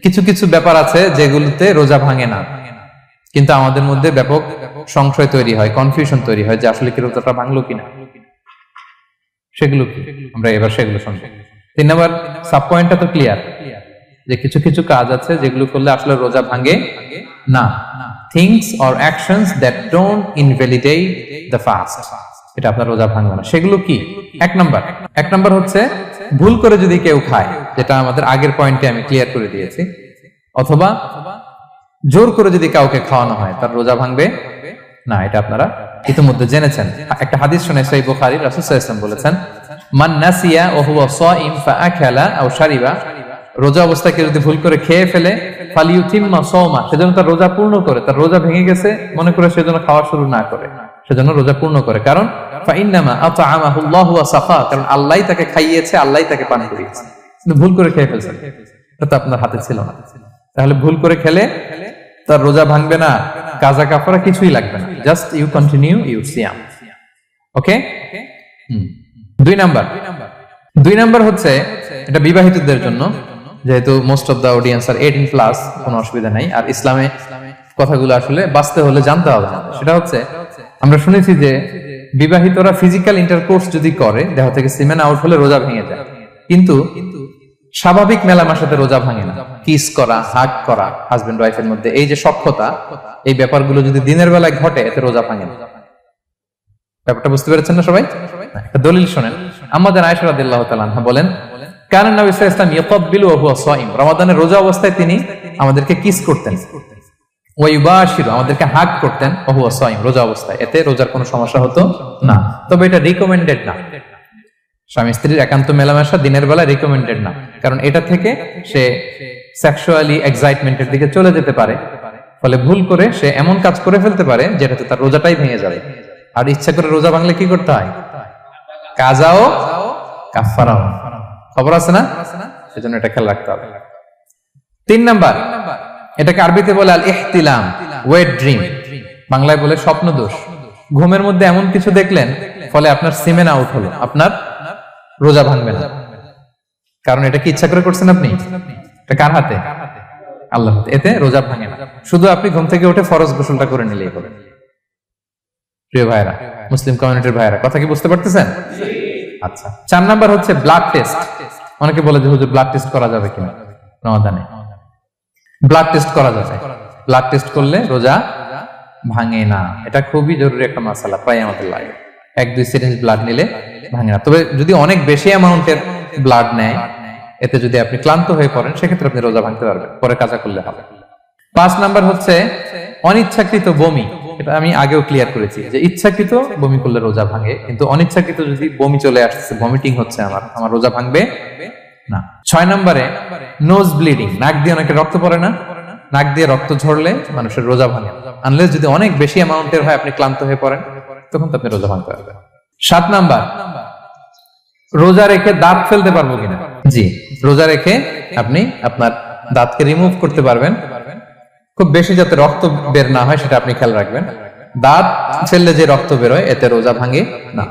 কিছু কিছু ব্যাপার আছে যেগুলোতে রোজা ভাঙে না, কিন্তু আমাদের মধ্যে ব্যাপক সংশয় তৈরি হয়, কনফিউশন তৈরি হয় যে আসলে কি রোজাটা ভাঙলো কিনা। সেগুলো কি আমরা এবার সেগুলো শুনবো। 3 নম্বর সাব পয়েন্টটা তো ক্লিয়ার যে কিছু কিছু কাজ আছে যেগুলো করলে আসলে রোজা ভাঙে না। Things or actions that don't invalidate the fast, এটা আপনার রোজা ভাঙবে না। সেগুলো কি? এক নাম্বার হচ্ছে ভুল করে যদি কেউ খায়, যেটা আমাদের আগের পয়েন্টে আমি ক্লিয়ার করে দিয়েছি, অথবা জোর করে যদি কাউকে খাওয়ানো হয় তার রোজা ভাঙবে না, এটা আপনারা ইতিমধ্যে জেনেছেন। একটা হাদিস শুনে সহিহ বুখারী, রাসূল সাল্লাল্লাহু আলাইহি ওয়াসাল্লাম বলেছেন, মান নাসিয়া ওয়া হুয়া সাইম ফাআকালা আও শারিবা, রোজা অবস্থায় কেউ যদি ভুল করে খেয়ে ফেলে, ফালিউতিম্মা সাওমা, সেজন্য তার রোজা পূর্ণ করে, তার রোজা ভেঙে গেছে মনে করে সেজন্য খাওয়া শুরু না করে, সেজন্য রোজা পূর্ণ করে। কারণ ফাইন্নামা আতআমাহুল্লাহু ওয়া সাফা, কারণ আল্লাহই তাকে খাইয়েছে, আল্লাহই তাকে পান করিয়েছে। কিন্তু ভুল করে খেয়ে ফেলছেন, এটা তো আপনার হাতে ছিল না। তাহলে ভুল করে খেলে তার রোজা ভাঙবে না, কাজা কাফারা কিছুই লাগবে না, জাস্ট ইউ কন্টিনিউ ইউর সিয়াম। ওকে। 2 নাম্বার হচ্ছে এটা বিবাহিতদের জন্য, যেহেতু মোস্ট অফ দা অডিয়েন্স আর 18+, কোনো অসুবিধা নাই। আর ইসলামে কথাগুলো আসলে বাঁচতে হলে জানতে হবে না। সেটা হচ্ছে আমরা শুনেছি যে বিবাহিতরা ফিজিক্যাল ইন্টারকোর্স যদি করে, দেহ থেকে সিমেন আউট হলে রোজা ভেঙে যায়, কিন্তু স্বাভাবিক মেলামেশাতে রোজা ভাঙে না। কিস করা, হাগ করা হাজবেন্ড ওয়াইফের মধ্যে, এই যে সখ্যতা, এই ব্যাপারগুলো যদি দিনের বেলায় ঘটে এতে রোজা ভাঙে না। ব্যাপারটা বুঝতে পেরেছেন না সবাই? একটা দলিল শোনেন। আমাদের আয়েশা রাদিয়াল্লাহু তাআলা আনহা বলেন, কারণ নবী সাল্লাল্লাহু আলাইহি ওয়াসাল্লাম ইয়াকাব্বিলু ওয়া হুয়া সাইম, রমাদানের রোজা অবস্থায় তিনি আমাদেরকে কিস করতেন, ওয়া ইউবাশিরু, আমাদেরকে হাগ করতেন, ওয়া হুয়া সাইম, রোজা অবস্থায়। এতে রোজার কোনো সমস্যা হতো না। তবে এটা রিকমেন্ডেড না, স্বামী স্ত্রীর একান্ত মেলামেশা দিনের বেলা রিকমেন্ডেড না, কারণ এটা থেকে সে সেক্সুয়ালি এক্সাইটমেন্টের দিকে চলে যেতে পারে, ফলে ভুল করে সে এমন কাজ করে ফেলতে পারে যেটাতে তার রোজাটাই ভেঙে যাবে। আর ইচ্ছা করে রোজা ভাঙলে কি করতে হয়? কাজাও কাফারাও, খবর আছে না? সেজন্য এটা খেয়াল রাখতে হবে। 3 নাম্বার, এটাকে আরবিতে বলে আল ইহতিলাম, ওয়েট ড্রিম, বাংলায় বলে স্বপ্ন দোষ। ঘুমের মধ্যে এমন কিছু দেখলেন ফলে আপনার সিমেন আউট হলো, আপনার রোজা ভাঙবে না, কারণ এটা কি ইচ্ছা করে করছেন আপনি? এটা কার হাতে? আল্লাহর হাতে। এতে রোজা ভাঙে না, শুধু আপনি ঘুম থেকে উঠে ফরজ গোসলটা করে নিলেই হবে। প্রিয় ভাইরা, মুসলিম কমিউনিটির ভাইরা, কথা কি বুঝতে পারতেছেন? আচ্ছা। 4 নাম্বার হচ্ছে ব্লাড টেস্ট। অনেকে বলে যে হুজুর ব্লাড টেস্ট করা যাবে কিনা রমাদানে? ব্লাড টেস্ট করা যাবে। ব্লাড টেস্ট করলে রোজা ভাঙে না, এটা খুবই জরুরি একটা মাসালা, প্রায় আমাদের লাগে। 1-2 সিরিঞ্জ ব্লাড নিলে ভাঙে না। তবে যদি অনেক বেশি অ্যামাউন্টের ব্লাড নেয়, এতে যদি আপনি ক্লান্ত হয়ে পড়েন, সেক্ষেত্রে আপনি রোজা ভাঙতে পারবেন, পরে কাজা করলে হবে। 5 নাম্বার হচ্ছে অনিচ্ছাকৃত বমি। এটা আমি আগেও ক্লিয়ার করেছি যে ইচ্ছাকৃত বমি করলে রোজা ভাঙে, কিন্তু অনিচ্ছাকৃত যদি বমি চলে আসছে, ভমিটিং হচ্ছে, আমার রোজা ভাঙবে না। 6 নম্বরে নোজ ব্লিডিং, নাক দিয়ে অনেকে রক্ত পড়ে না, নাক দিয়ে রক্ত ঝরলে মানুষের রোজা ভাঙে, আনলেস যদি অনেক বেশি অ্যামাউন্টের হয়, আপনি ক্লান্ত হয়ে পড়েন, তখন তো আপনি রোজা ভাঙতে পারবেন। 7 নাম্বার, রোজা রেখে দাঁত ফেলতে পারবো কিনা? জি, রোজা রেখে আপনি আপনার দাঁতকে রিমুভ করতে পারবেন, খুব বেশি যাতে রক্ত বের না হয় সেটা আপনি খেয়াল রাখবেন। দাঁত ফেললে যে রক্ত বের হয় এতে রোজা ভাঙে না।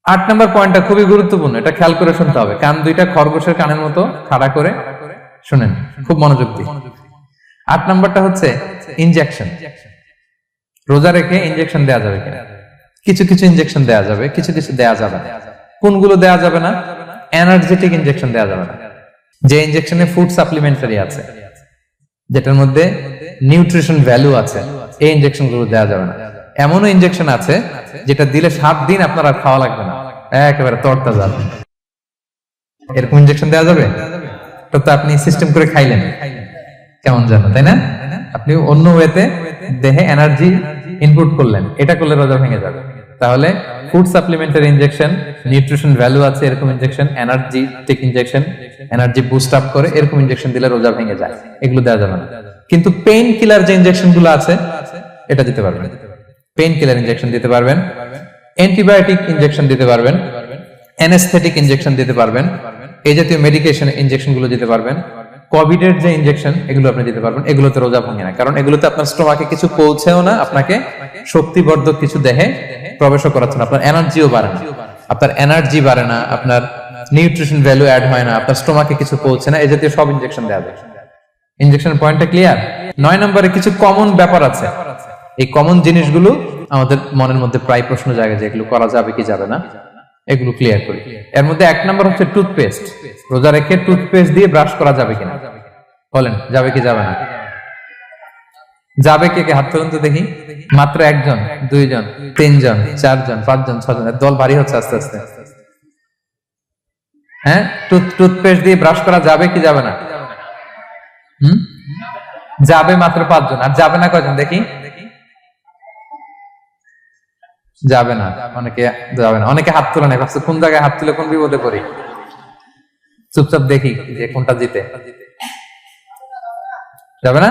8 নম্বর পয়েন্টটা খুবই গুরুত্বপূর্ণ, এটা খেয়াল করে শুনতে হবে। কান দুইটা খরগোশের কানের মতো খাড়া করে শুনেন, খুব মনোযোগ দিয়ে। 8 নম্বরটা হচ্ছে ইনজেকশন। রোজা রেখে ইনজেকশন দেওয়া যাবে কিনা? কিছু কিছু ইনজেকশন দেওয়া যাবে, কিছু কিছু দেওয়া যাবে না। কোনগুলো দেওয়া যাবে না? এনার্জেটিক ইনজেকশন দেওয়া যাবে না, যে ইনজেকশনে ফুড সাপ্লিমেন্টারি আছে, যেটার মধ্যে নিউট্রিশন ভ্যালু আছে, এই ইনজেকশন গুলো দেওয়া যাবে না। এমনও ইনজেকশন আছে যেটা দিলে 7 দিন আপনার আর খাওয়া লাগবে না, একেবারে তরতাজা। এরকম ইনজেকশন দেওয়া যাবে? তো আপনি সিস্টেম করে খাইলেন কেমন জানো, তাই না? আপনি অন্য ওয়েতে দেহে এনার্জি ইনপুট করলেন, এটা করলে রোজা ভেঙে যাবে। তাহলে food supplementary injection, nutrition value আছে এরকম injection, energetic injection, energy boost up করে এরকম ইনজেকশন দিলে রোজা ভেঙে যায়, এগুলো দেওয়া যাবে না। কিন্তু পেইন কিলার যে ইনজেকশন গুলো আছে এটা দিতে পারবেন, পেইন কিলার ইনজেকশন দিতে পারবেন, অ্যান্টিবায়োটিক ইনজেকশন দিতে পারবেন, অ্যানেস্থেটিক ইনজেকশন দিতে পারবেন, এই জাতীয় মেডিকেশন ইনজেকশন গুলো দিতে পারবেন। কোভিড এর যে ইনজেকশন এগুলো আপনি দিতে পারবেন, এগুলোতে রোজা ভাঙে না, কারণ এগুলোতে আপনার স্টোমাকে কিছু পৌঁছেও না, আপনাকে শক্তিবর্ধক কিছু দেহে প্রবেশও করাচ্ছে না, আপনার এনার্জিও বাড়ে না, আপনার এনার্জি বাড়ে না, আপনার নিউট্রিশন ভ্যালু অ্যাড হয় না, আপনার স্টোমাকে কিছু পৌঁছে না, এই জাতীয় সব ইনজেকশন দেওয়া যায়। ইনজেকশনের পয়েন্টটা ক্লিয়ার? 9 নম্বরে কিছু কমন ব্যাপার আছে, এই কমন জিনিসগুলো আমাদের মনের মধ্যে প্রায় প্রশ্ন জাগে যে এগুলো করা যাবে কি যাবে না, এগুলো ক্লিয়ার করি। এর মধ্যে 1 নম্বর হচ্ছে টুথপেস্ট। রোজা রেখে টুথপেস্ট দিয়ে ব্রাশ করা যাবে কিনা, বলেন যাবে কি যাবে না? যাবে কে কে হাত তুলুন তো দেখি। মাত্র 1 জন, 2 জন, 3 জন, 4 জন, 5 জন, 6 জন, দল ভারী হচ্ছে আস্তে আস্তে। হ্যাঁ, টুথপেস্ট দিয়ে ব্রাশ করা যাবে কি যাবে না? যাবে মাত্র 5 জন। আর যাবে না কয়জন দেখি? যাবে না, অনেকে যাবে না। অনেকে হাত তুলে নেই, ভাবছে কোন জায়গায় হাত তুলে কোন বিপদে পড়ি। চুপচাপ দেখি যে কোনটা জিতে। যাবে না?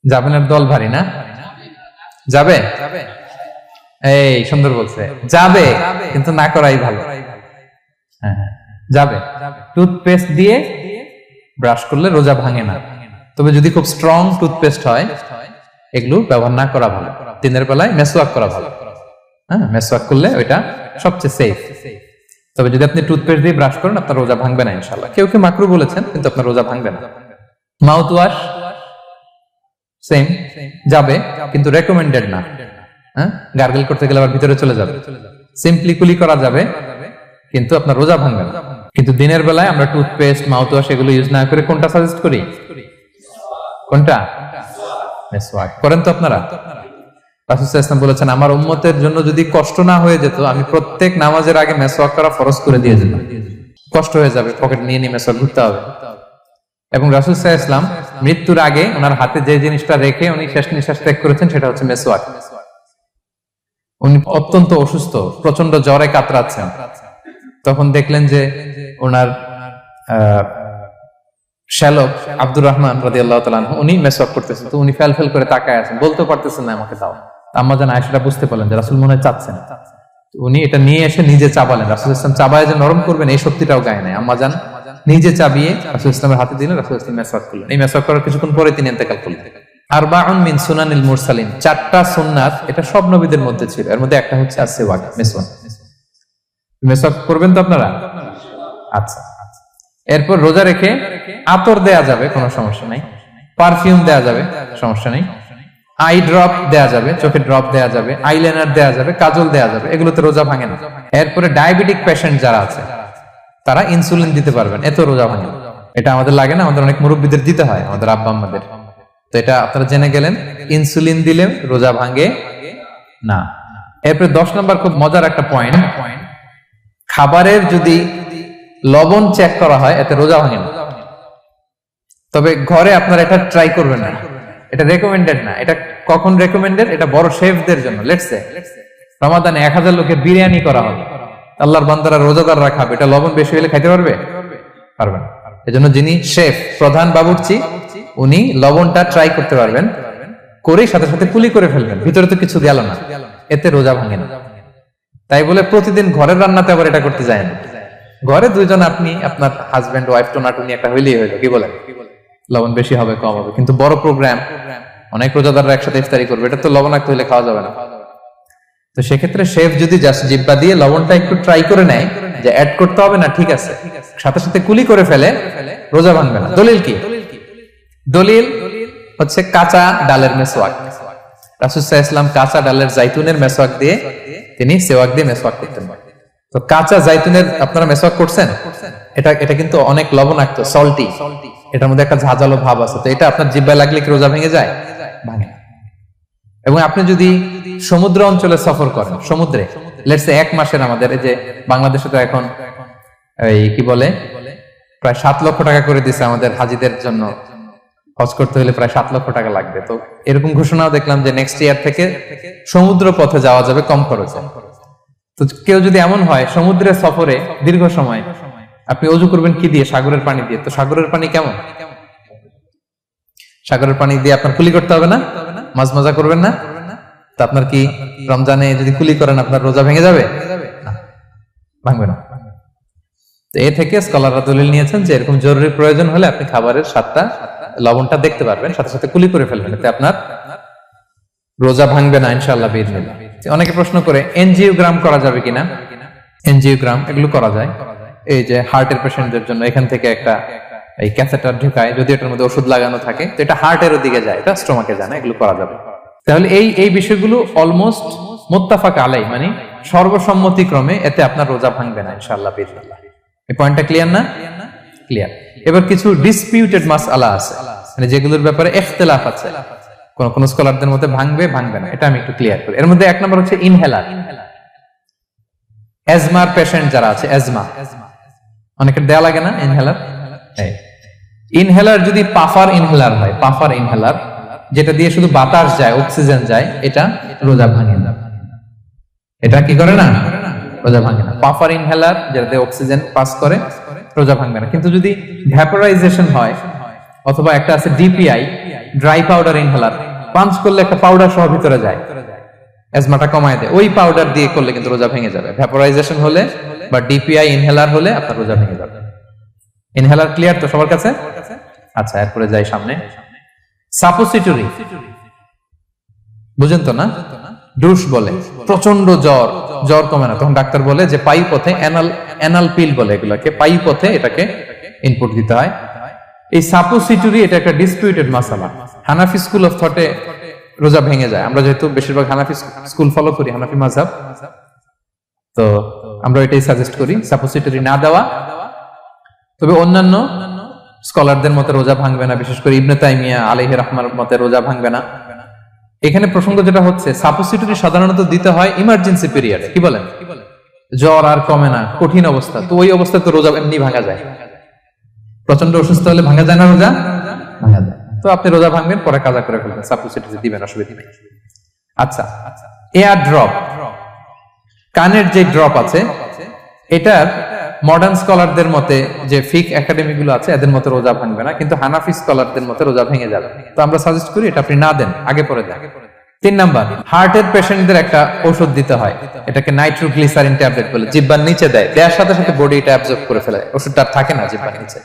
যাবে না, দল ভারী না? যাবে? এই সুন্দর বলছে, যাবে কিন্তু না করাই ভালো। হ্যাঁ যাবে। টুথপেস্ট দিয়ে ব্রাশ করলে রোজা ভাঙে না, তবে যদি খুব স্ট্রং টুথপেস্ট হয় এগুলো ব্যবহার না করা ভালো। দিনের বেলায় মেসওয়াক করা ভালো। হ্যাঁ, মেসওয়াক করলে ওইটা সবচেয়ে সেফ। তবে যদি আপনি টুথপেস্ট দিয়ে ব্রাশ করেন আপনার রোজা ভাঙবে না ইনশাআল্লাহ। কেউ কেউ মাকরু বলেছেন, কিন্তু আপনার রোজা ভাঙবে না। মাউথ ওয়াশ সেম, যাবে কিন্তু রেকমেন্ডেড না। হ্যাঁ, গার্গল করতে গেলে আবার ভিতরে চলে যাবে। সিম্পলি কুলি করা যাবে কিন্তু আপনার রোজা ভাঙবে না। কিন্তু দিনের বেলায় আমরা টুথপেস্ট, মাউথ ওয়াশ এগুলো ইউজ না করে কোনটা সাজেস্ট করি? কোনটা? মেসওয়াক করেন তো আপনারা? রাসূল সাল্লাল্লাহু আলাইহি ওয়াসাল্লাম বলেছেন, আমার উম্মতের জন্য যদি কষ্ট না হয়ে যেত আমি প্রত্যেক নামাজের আগে মেসওয়াক করা ফরজ করে দিয়ে যেতাম। কষ্ট হয়ে যাবে, পকেট নিয়ে নিয়ে মেসওয়াক ঘুরতে হবে। এবং রাসূল সাল্লাল্লাহু আলাইহি ওয়াসাল্লাম মৃত্যুর আগে ওনার হাতে যে জিনিসটা রেখে উনি শেষ নিঃশ্বাস ত্যাগ করেছেন সেটা হচ্ছে মেসওয়াক। উনি অত্যন্ত অসুস্থ, প্রচন্ড জ্বরে কাতরাচ্ছেন। তখন দেখলেন যে ওনার শ্যালক আব্দুর রহমান রাদিয়াল্লাহু তাআলা আনহু উনি মেসওয়াক করতেছেন। তো উনি ফেল করে তাকায় আছেন, বলতে পারতেছেন না আমাকে দাও। আম্মা জান আয়েশা বুঝতে পারলেন যে রাসূল মনে হয় চাচ্ছেন। উনি এটা নিয়ে এসে নিজে চাবালেন। রাসূল ইসলাম চাবায় যে নরম করবেন এই শক্তিটাও গায়ে নাই। আম্মা জান নিজে চাবিয়ে রাসূল ইসলামের হাতে দিলেন, রাসূল ইসলাম মেসওয়াক করলেন। এই মেসওয়াক করার কিছুক্ষণ পরে তিনি ইন্তেকাল করলেন। আরবাউন মিন সুনানিল মুরসালিন, 4টা সুন্নাত, এটা সব নবীদের মধ্যে ছিল। এর মধ্যে একটা হচ্ছে আসওয়াক, মেসওয়াক। মেসওয়াক করবেন তো আপনারা? আচ্ছা। এরপর রোজা রেখে আতর দেয়া যাবে, কোনো সমস্যা নাই। পারফিউম দেয়া যাবে, সমস্যা নেই। আই ড্রপ দেয়া যাবে, চোখে ড্রপ দেয়া যাবে, আইলাইনার দেয়া যাবে, কাজল দেয়া যাবে, এগুলোতে রোজা ভাঙে না। এরপরে ডায়াবেটিক পেশেন্ট যারা আছে তারা ইনসুলিন দিতে পারবেন, এত রোজা ভাঙে না। এটা আমাদের লাগে না, আমাদের অনেক মুরব্বীদের দিতে হয়, আমাদের আব্বা আম্মাদের। তো এটা আপনারা জেনে গেলেন, ইনসুলিন দিলে রোজা ভাঙে না। এরপরে 10 নম্বর খুব মজার একটা পয়েন্ট, খাবারের যদি লবণ চেক করা হয় এতে রোজা ভাঙে না। তবে ঘরে আপনারা এটা ট্রাই করবেন না, এটা রেকমেন্ডেড না। এটা কখন রেকমেন্ডেড? এটা বড় শেফদের জন্য। লেটস সে রমাদানে 1000 লোকের বিরিয়ানি করা হবে, আল্লাহর বান্দারা রোজাদাররা খাবে, এটা লবণ বেশি হলে খাইতে পারবে? পারবে না। এজন্য যিনি শেফ, প্রধান বাবুর্চি, উনি লবণটা ট্রাই করতে পারবেন, করে সাথে সাথে কুলি করে ফেলবেন, ভিতরে তো কিছু গেল না, এতে রোজা ভাঙে না। তাই বলে প্রতিদিন ঘরের রান্নাতে আবার এটা করতে যায় না। ঘরে 2 জন, আপনি আপনার হাজবেন্ড ওয়াইফ টোনাটুনি একটা হইলেই হইলো, কি বলেন? লবণ বেশি হবে কম হবে। কিন্তু বড় প্রোগ্রাম, অনেক রোজাদাররা একসাথে ইফতারি করবে, এটা তো লবণাক্ত হইলে খাওয়া যাবে না। তো সেক্ষেত্রে শেফ যদি জাস্ট জিব্বা দিয়ে লবণটা একটু ট্রাই করে নেয় যে অ্যাড করতে হবে না, ঠিক আছে, সাথে সাথে কুলি করে ফেলে, রোজা ভাঙবে না। দলিল কি? দলিল হচ্ছে কাঁচা ডালের মেসওয়াক। রাসূল সাল্লাল্লাহু আলাইহি ওয়াসাল্লাম কাঁচা ডালের জাইতুনের মেসওয়াক দিয়ে তিনি সেওয়াক দিয়ে মেসওয়াক করতেন। তো কাঁচা জাইতুনের আপনারা মেসওয়াক করছেন, এটা কিন্তু অনেক লবণাক্ত, সল্টি, এটার মধ্যে একটা ঝাঁঝালো ভাব আছে। তো এটা আপনার জিহ্বায় লাগলে কি রোজা ভেঙে যায়? ভাঙে না। এবং আপনি যদি সমুদ্র অঞ্চলে সফর করেন, সমুদ্রে লেটস সে 1 মাসের, আমাদের এই যে বাংলাদেশে তো এখন এই কি বলে প্রায় 7 লক্ষ টাকা করে দিছে আমাদের হাজিদের জন্য, হজ করতে হলে প্রায় 7 লক্ষ টাকা লাগবে। তো এরকম ঘোষণাও দেখলাম যে নেক্সট ইয়ার থেকে সমুদ্র পথে যাওয়া যাবে কম খরচে। তো কেউ যদি এমন হয় সমুদ্রের সফরে দীর্ঘ সময়, আপনি ওযু করবেন কি দিয়ে? সাগরের পানি দিয়ে। তো সাগরের পানি কেমন? সাগরের পানি দিয়ে আপনার কুলি করতে হবে না? মাছ মজা করবেন না? তো আপনার কি রমজানে যদি কুলি করেন আপনার রোজা ভেঙে যাবে? না, ভাঙবে না। তো এ থেকে স্কলাররা দলিল নিয়েছেন যে এরকম জরুরি প্রয়োজন হলে আপনি খাবারের স্বাদটা, লবণটা দেখতে পারবেন, সাথে সাথে কুলি করে ফেলবেন, এতে আপনার রোজা ভাঙবে না ইনশাআল্লাহ বিইজনিল্লাহ। অনেকে প্রশ্ন করে এনজিওগ্রাম করা যাবে কিনা? এনজিওগ্রাম এগুলো করা যায়। এই যে হার্টের পেশেন্টদের জন্য এখান থেকে একটা এই ক্যাথেটার ঢুকায়, যদি এটার মধ্যে ওষুধ লাগানো থাকে, তো এটা হার্টের দিকে যায়, এটা স্টোমাকে যায় না, এগুলো করা যাবে। তাহলে এই বিষয়গুলো অলমোস্ট মুত্তাফাক আলাই, মানে সর্বসম্মতিক্রমে, এতে আপনার রোজা ভাঙবে না ইনশাআল্লাহ বিইজনিল্লাহ। এই পয়েন্টটা ক্লিয়ার না? ক্লিয়ার। এবার কিছু ডিসপিউটেড মাসআলা আছে, মানে যেগুলোর ব্যাপারে ইখতিলাফ আছে, কোন কোন স্কলারদের মধ্যে ভাঙবে ভাঙবে না, এটা আমি একটু ক্লিয়ার করি। এর মধ্যে এক নম্বর হচ্ছে ইনহেলার। অ্যাজমার পেশেন্ট যারা আছে, অ্যাজমা অনেকের দেয়া লাগে না ইনহেলার। ইনহেলার যদি পাফার ইনহেলার হয়, পাফার ইনহেলার যেটা দিয়ে শুধু বাতাস যায়, অক্সিজেন যায়, এটা রোজা ভাঙে না। এটা কি করে না? রোজা ভাঙে না। পাফার ইনহেলার যেটা দিয়ে অক্সিজেন পাস করে, রোজা ভাঙবে না। কিন্তু যদি ভ্যাপোরাইজেশন হয়, অথবা একটা আছে DPI, dry powder inhaler, punch করলে একটা পাউডার সহ ভিতরে যায়, অ্যাজমাটা কমায় দেয়, ওই পাউডার দিয়ে করলে কিন্তু রোজা ভেঙে যাবে। ভ্যাপোরাইজেশন হলে বা ডিপিআই ইনহেলার হলে আপনার রোজা ভেঙে যাবে। ইনহেলার ক্লিয়ার তো সবার কাছে? আচ্ছা, এরপরে যাই সামনে। সাপোসিটরি বুঝেন তো না? ডুশ বলে, প্রচন্ড জ্বর কমে না, তখন ডাক্তার বলে যে পায়ু পথে, অ্যানাল পিল বলে এগুলাকে, পায়ু পথে এটাকে ইনপুট দিতে হয়। এই সাপোসিটরি, এটা একটা ডিসপিউটেড মাসালা। হানাফি স্কুল অফ থটে রোজা ভেঙে যায়। আমরা যেহেতু বেশিরভাগ হানাফি স্কুল ফলো করি, হানাফি মাযহাব, তো আমরা এটাই সাজেস্ট করি সাপোসিটরি না দেওয়া। তবে অন্যান্য স্কলারদের মতে রোজা ভাঙবে না, বিশেষ করে ইবনে তাইমিয়া আলাইহি রাহমার মতে রোজা ভাঙবে না। এখানে প্রসঙ্গ যেটা হচ্ছে, সাপোসিটরি সাধারণত দিতে হয় ইমার্জেন্সি পিরিয়ডে। কি বলেন? জ্বর আর কমে না, কঠিন অবস্থা, তো ওই অবস্থায় তো রোজা এমনি ভাঙা যায়। প্রচন্ড অসুস্থ হলে ভাঙা যায় না রোজা? ভাঙা যায়। তো আপনি রোজা ভাঙবেন, পরে কাজা করে ফেলবেন, সাপোসিটরি দিবেন, অসুবিধা নেই। আচ্ছা, এয়ার ড্রপ, কানের যে ড্রপ আছে, এটার মডার্ন স্কলারদের মতে, যে ফিক একাডেমি গুলো আছে, এদের মতে রোজা ভাঙবে না, কিন্তু হানাফি স্কলারদের মতে রোজা ভেঙে যাবে। তো আমরা সাজেস্ট করি এটা আপনি না দেন, আগে পরে দেন। 3 নাম্বার, হার্টের পেশেন্টদের একটা ওষুধ দিতে হয়, এটাকে নাইট্রোগ্লিসারিন ট্যাবলেট বলে, জিহ্বার নিচে দেয়, দেওয়ার সাথে সাথে বডি এটা অ্যাবজর্ব করে ফেলে, ওষুধটা থাকে না জিহ্বার নিচে।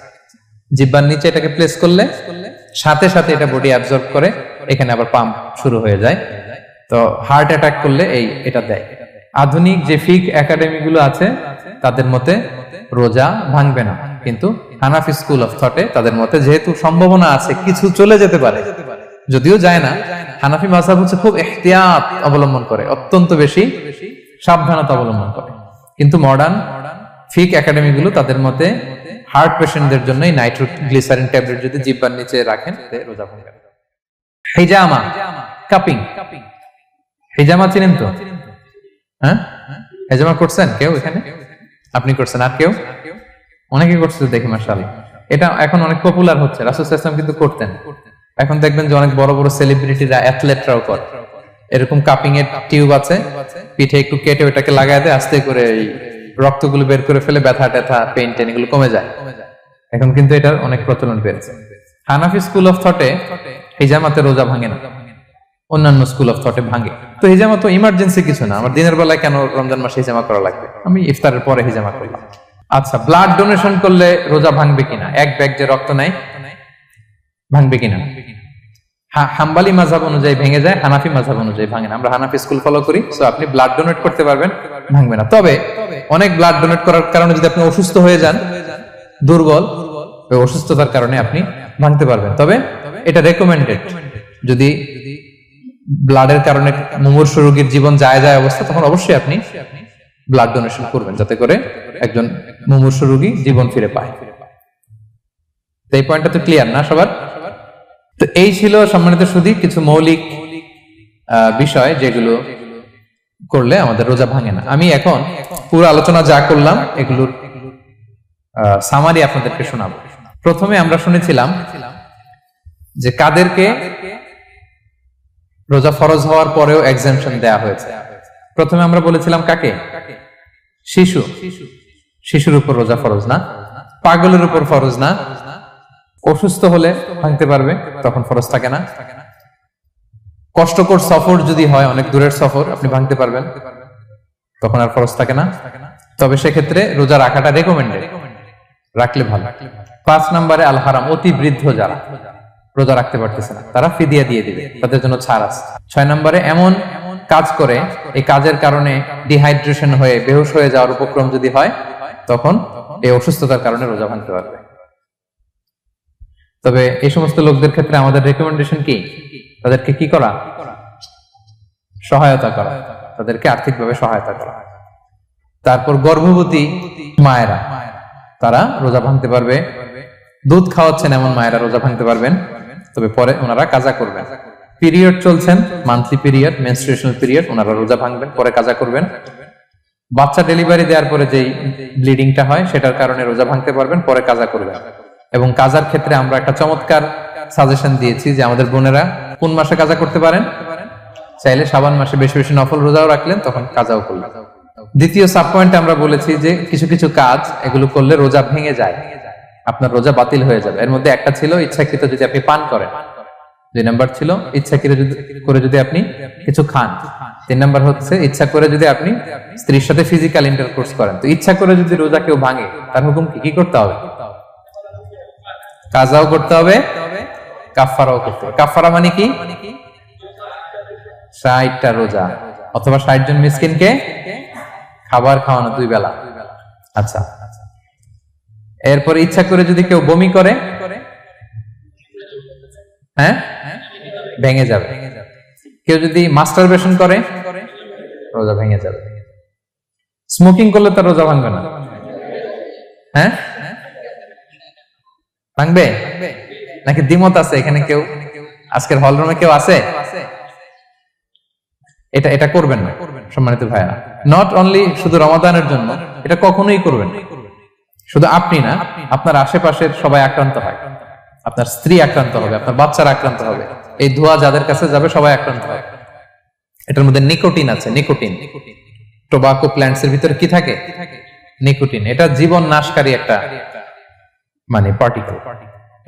জিহ্বার নিচে এটাকে প্লেস করলে সাথে সাথে এটা বডি অ্যাবজর্ব করে, এখানে আবার পাম্প শুরু হয়ে যায়। তো হার্ট অ্যাটাক করলে এটা দেয়। আধুনিক যে ফিক একাডেমি গুলো আছে, তাদের মতে রোজা ভাঙবে না, কিন্তু হানাফি স্কুল অফ থটে তাদের মতে যেহেতু সম্ভাবনা আছে কিছু চলে যেতে পারে, যদিও যায় না, হানাফি মাযহাব হচ্ছে খুব ইহতিয়াত অবলম্বন করে, অত্যন্ত বেশি সাবধানতা অবলম্বন করে। কিন্তু মডার্ন ফিক একাডেমি গুলো তাদের মতে হার্ট পেশেন্টদের জন্য নাইট্রোগ্লিসারিন ট্যাবলেট যদি জিহ্বার নিচে রাখেন, রোজা ভাঙবে না। হিজামা, কাপিং, হিজামা চিনেন তো? হ্যাঁ, হিজামা করছেন কেউ এখানে? আপনি করছেন, আর কেউ? অনেকে করছে দেখি, মাশাআল্লাহ। এটা এখন অনেক পপুলার হচ্ছে, রাসূল সাল্লাল্লাহু আলাইহি ওয়াসাল্লাম কিন্তু করতেন। এখন দেখবেন যে অনেক বড় বড় সেলিব্রিটিরা, অ্যাথলেটরাও করে। এরকম কাপিং এর টিউব আছে, পিঠে একটু কেটে ওটাকে লাগায় দেয়, আস্তে করে এই রক্তগুলো বের করে ফেলে, ব্যথা ট্যাথা, পেইন টেন এগুলো কমে যায়। এখন কিন্তু এটার অনেক প্রচলন পেয়েছে। হানাফি স্কুল অফ থটে হিজামাতে রোজা ভাঙে না, অন্যান্য স্কুল অফ থটে ভাঙে। তো হিজামা তো ইমার্জেন্সি কিছু না, আমার দিনের বেলায় কেন রমজান মাসে হিজামা করা লাগবে, আমি ইফতারের পরে হিজামা করলাম। আচ্ছা, ব্লাড ডোনেশন করলে রোজা ভাঙবে কিনা, এক ব্যাগ যে রক্ত নেয়, ভাঙবে কিনা? হাম্বলি মাযহাব অনুযায়ী ভেঙে যায়, হানাফি মাযহাব অনুযায়ী ভাঙে না। আমরা হানাফি স্কুল ফলো করি, সো আপনি ব্লাড ডোনেট করতে পারবেন, ভাঙবে না। তবে অনেক ব্লাড ডোনেট করার কারণে যদি আপনি অসুস্থ হয়ে যান, দুর্বল, ওই অসুস্থতার কারণে আপনি ভাঙতে পারবেন। তবে এটা রেকমেন্ডেড, যদি ব্লাডের কারণে মুমূর্ষু রোগীর জীবন যায় অবস্থা, তখন অবশ্যই আপনি ব্লাড ডোনেশন করবেন, যাতে করে একজন মুমূর্ষু রোগী জীবন ফিরে পায়। এই পয়েন্টটা তো ক্লিয়ার না সবার? তো এই ছিল সম্মানিত সুধী কিছু মৌলিক বিষয় যেগুলো করলে আমাদের রোজা ভাঙে না। আমি এখন পুরো আলোচনা যা করলাম এগুলোর সামারি আপনাদেরকে শোনাবো। প্রথমে আমরা শুনেছিলাম যে কাদেরকে রোজা ফরজ হওয়ার পরেও এক্সাম্পশন দেয়া হয়েছে। প্রথমে আমরা বলেছিলাম কাকে? শিশুর উপর রোজা ফরজ না, পাগলের উপর ফরজ না, অসুস্থ হলে ভাঙতে পারবে, তখন ফরজ থাকে না। কষ্টকর সফর যদি হয়, অনেক দূরের সফর, আপনি ভাঙতে পারবেন, তখন আর ফরজ থাকে না। তবে সেক্ষেত্রে রোজা রাখাটা রেকমেন্ডেড, রাখলে ভালো। 5 নম্বরে আল হারাম, অতি বৃদ্ধ যারা রোজা রাখতে পারতেছে না, তারা ফিদিয়া দিয়ে দিবে, তাদের জন্য ছাড় আছে। 6 নম্বরে এমন কাজ করে, এই কাজের কারণে ডিহাইড্রেশন হয়ে বেহুশ হয়ে যাওয়ার উপক্রম যদি হয়, তখন এই অসুস্থতার কারণে রোজা ভাঙতে পারবে। তবে এই সমস্ত লোকদের ক্ষেত্রে আমাদের রেকমেন্ডেশন কি? তাদেরকে কি করা? সহায়তা করা, তাদেরকে আর্থিকভাবে সহায়তা করা। তারপর গর্ভবতী মায়েরা, তারা রোজা ভাঙতে পারবে। দুধ খাওয়াচ্ছেন এমন মায়েরা রোজা ভাঙতে পারবেন, তবে পরে ওনারা কাজা করবেন। পিরিয়ড চলছেন, মান্থলি পিরিয়ড, মেনস্ট্রুয়েশনাল পিরিয়ড, ওনারা রোজা ভাঙবেন, পরে কাজা করবেন। বাচ্চা ডেলিভারি দেওয়ার পরে যেই ব্লিডিংটা হয় সেটার কারণে রোজা ভাঙতে পারবেন, পরে কাজা করবেন। এবং কাজার ক্ষেত্রে আমরা একটা চমৎকার সাজেশন দিয়েছি যে আমাদের বোনেরা কোন মাসে কাজা করতে পারেন? চাইলে শাবান মাসে বেশি বেশি নফল রোজাও রাখলেন, তখন কাজাও করলেন। দ্বিতীয় সাব পয়েন্টে আমরা বলেছি যে কিছু কিছু কাজ এগুলো করলে রোজা ভেঙে যায়, আপনার রোজা বাতিল হয়ে যাবে। এর মধ্যে একটা ছিল ইচ্ছাকৃত যদি আপনি পান করেন, 2 নাম্বার ছিল ইচ্ছাকৃত করে যদি আপনি কিছু খান, 3 নাম্বার হচ্ছে ইচ্ছা করে যদি আপনি স্ত্রীর সাথে ফিজিক্যাল ইন্টারকোর্স করেন। তো ইচ্ছা করে যদি রোজা কেউ ভাঙে, তার হুকুম কি করতে হবে? কাজাও করতে হবে, কাফফারাও করতে হবে। কাফফারা মানে কি? 60টা রোজা অথবা 60 জন মিসকিনকে খাবার খাওয়ানো 2 বেলা। আচ্ছা, এরপর ইচ্ছা করে যদি কেউ বমি করে, হ্যাঁ, ভেঙে যাবে। কেউ যদি মাস্টারবেশন করে, রোজা ভেঙে যাবে। স্মোকিং করলে তার রোজা ভাঙবে না, হ্যাঁ, ভাঙবে নাকি? দ্বিমত আছে এখানে কেউ? আজকের হল রুমে কেউ আছে? এটা করবেন না সম্মানিত ভাইরা। নট অনলি শুধু রমাদানের জন্য, এটা কখনোই করবেন না। শুধু আপনি না, আপনার আশেপাশের সবাই আক্রান্ত হয়, আপনার স্ত্রী আক্রান্ত হবে, আপনার বাচ্চারা আক্রান্ত হবে, এই ধোঁয়া যাদের কাছে যাবে সবাই আক্রান্ত হবে। এটার মধ্যে নিকোটিন আছে, নিকোটিন। টোবাকো প্ল্যান্টস এর ভিতরে কি থাকে? নিকোটিন। এটা জীবন নাশকারী একটা মানে পার্টিকেল।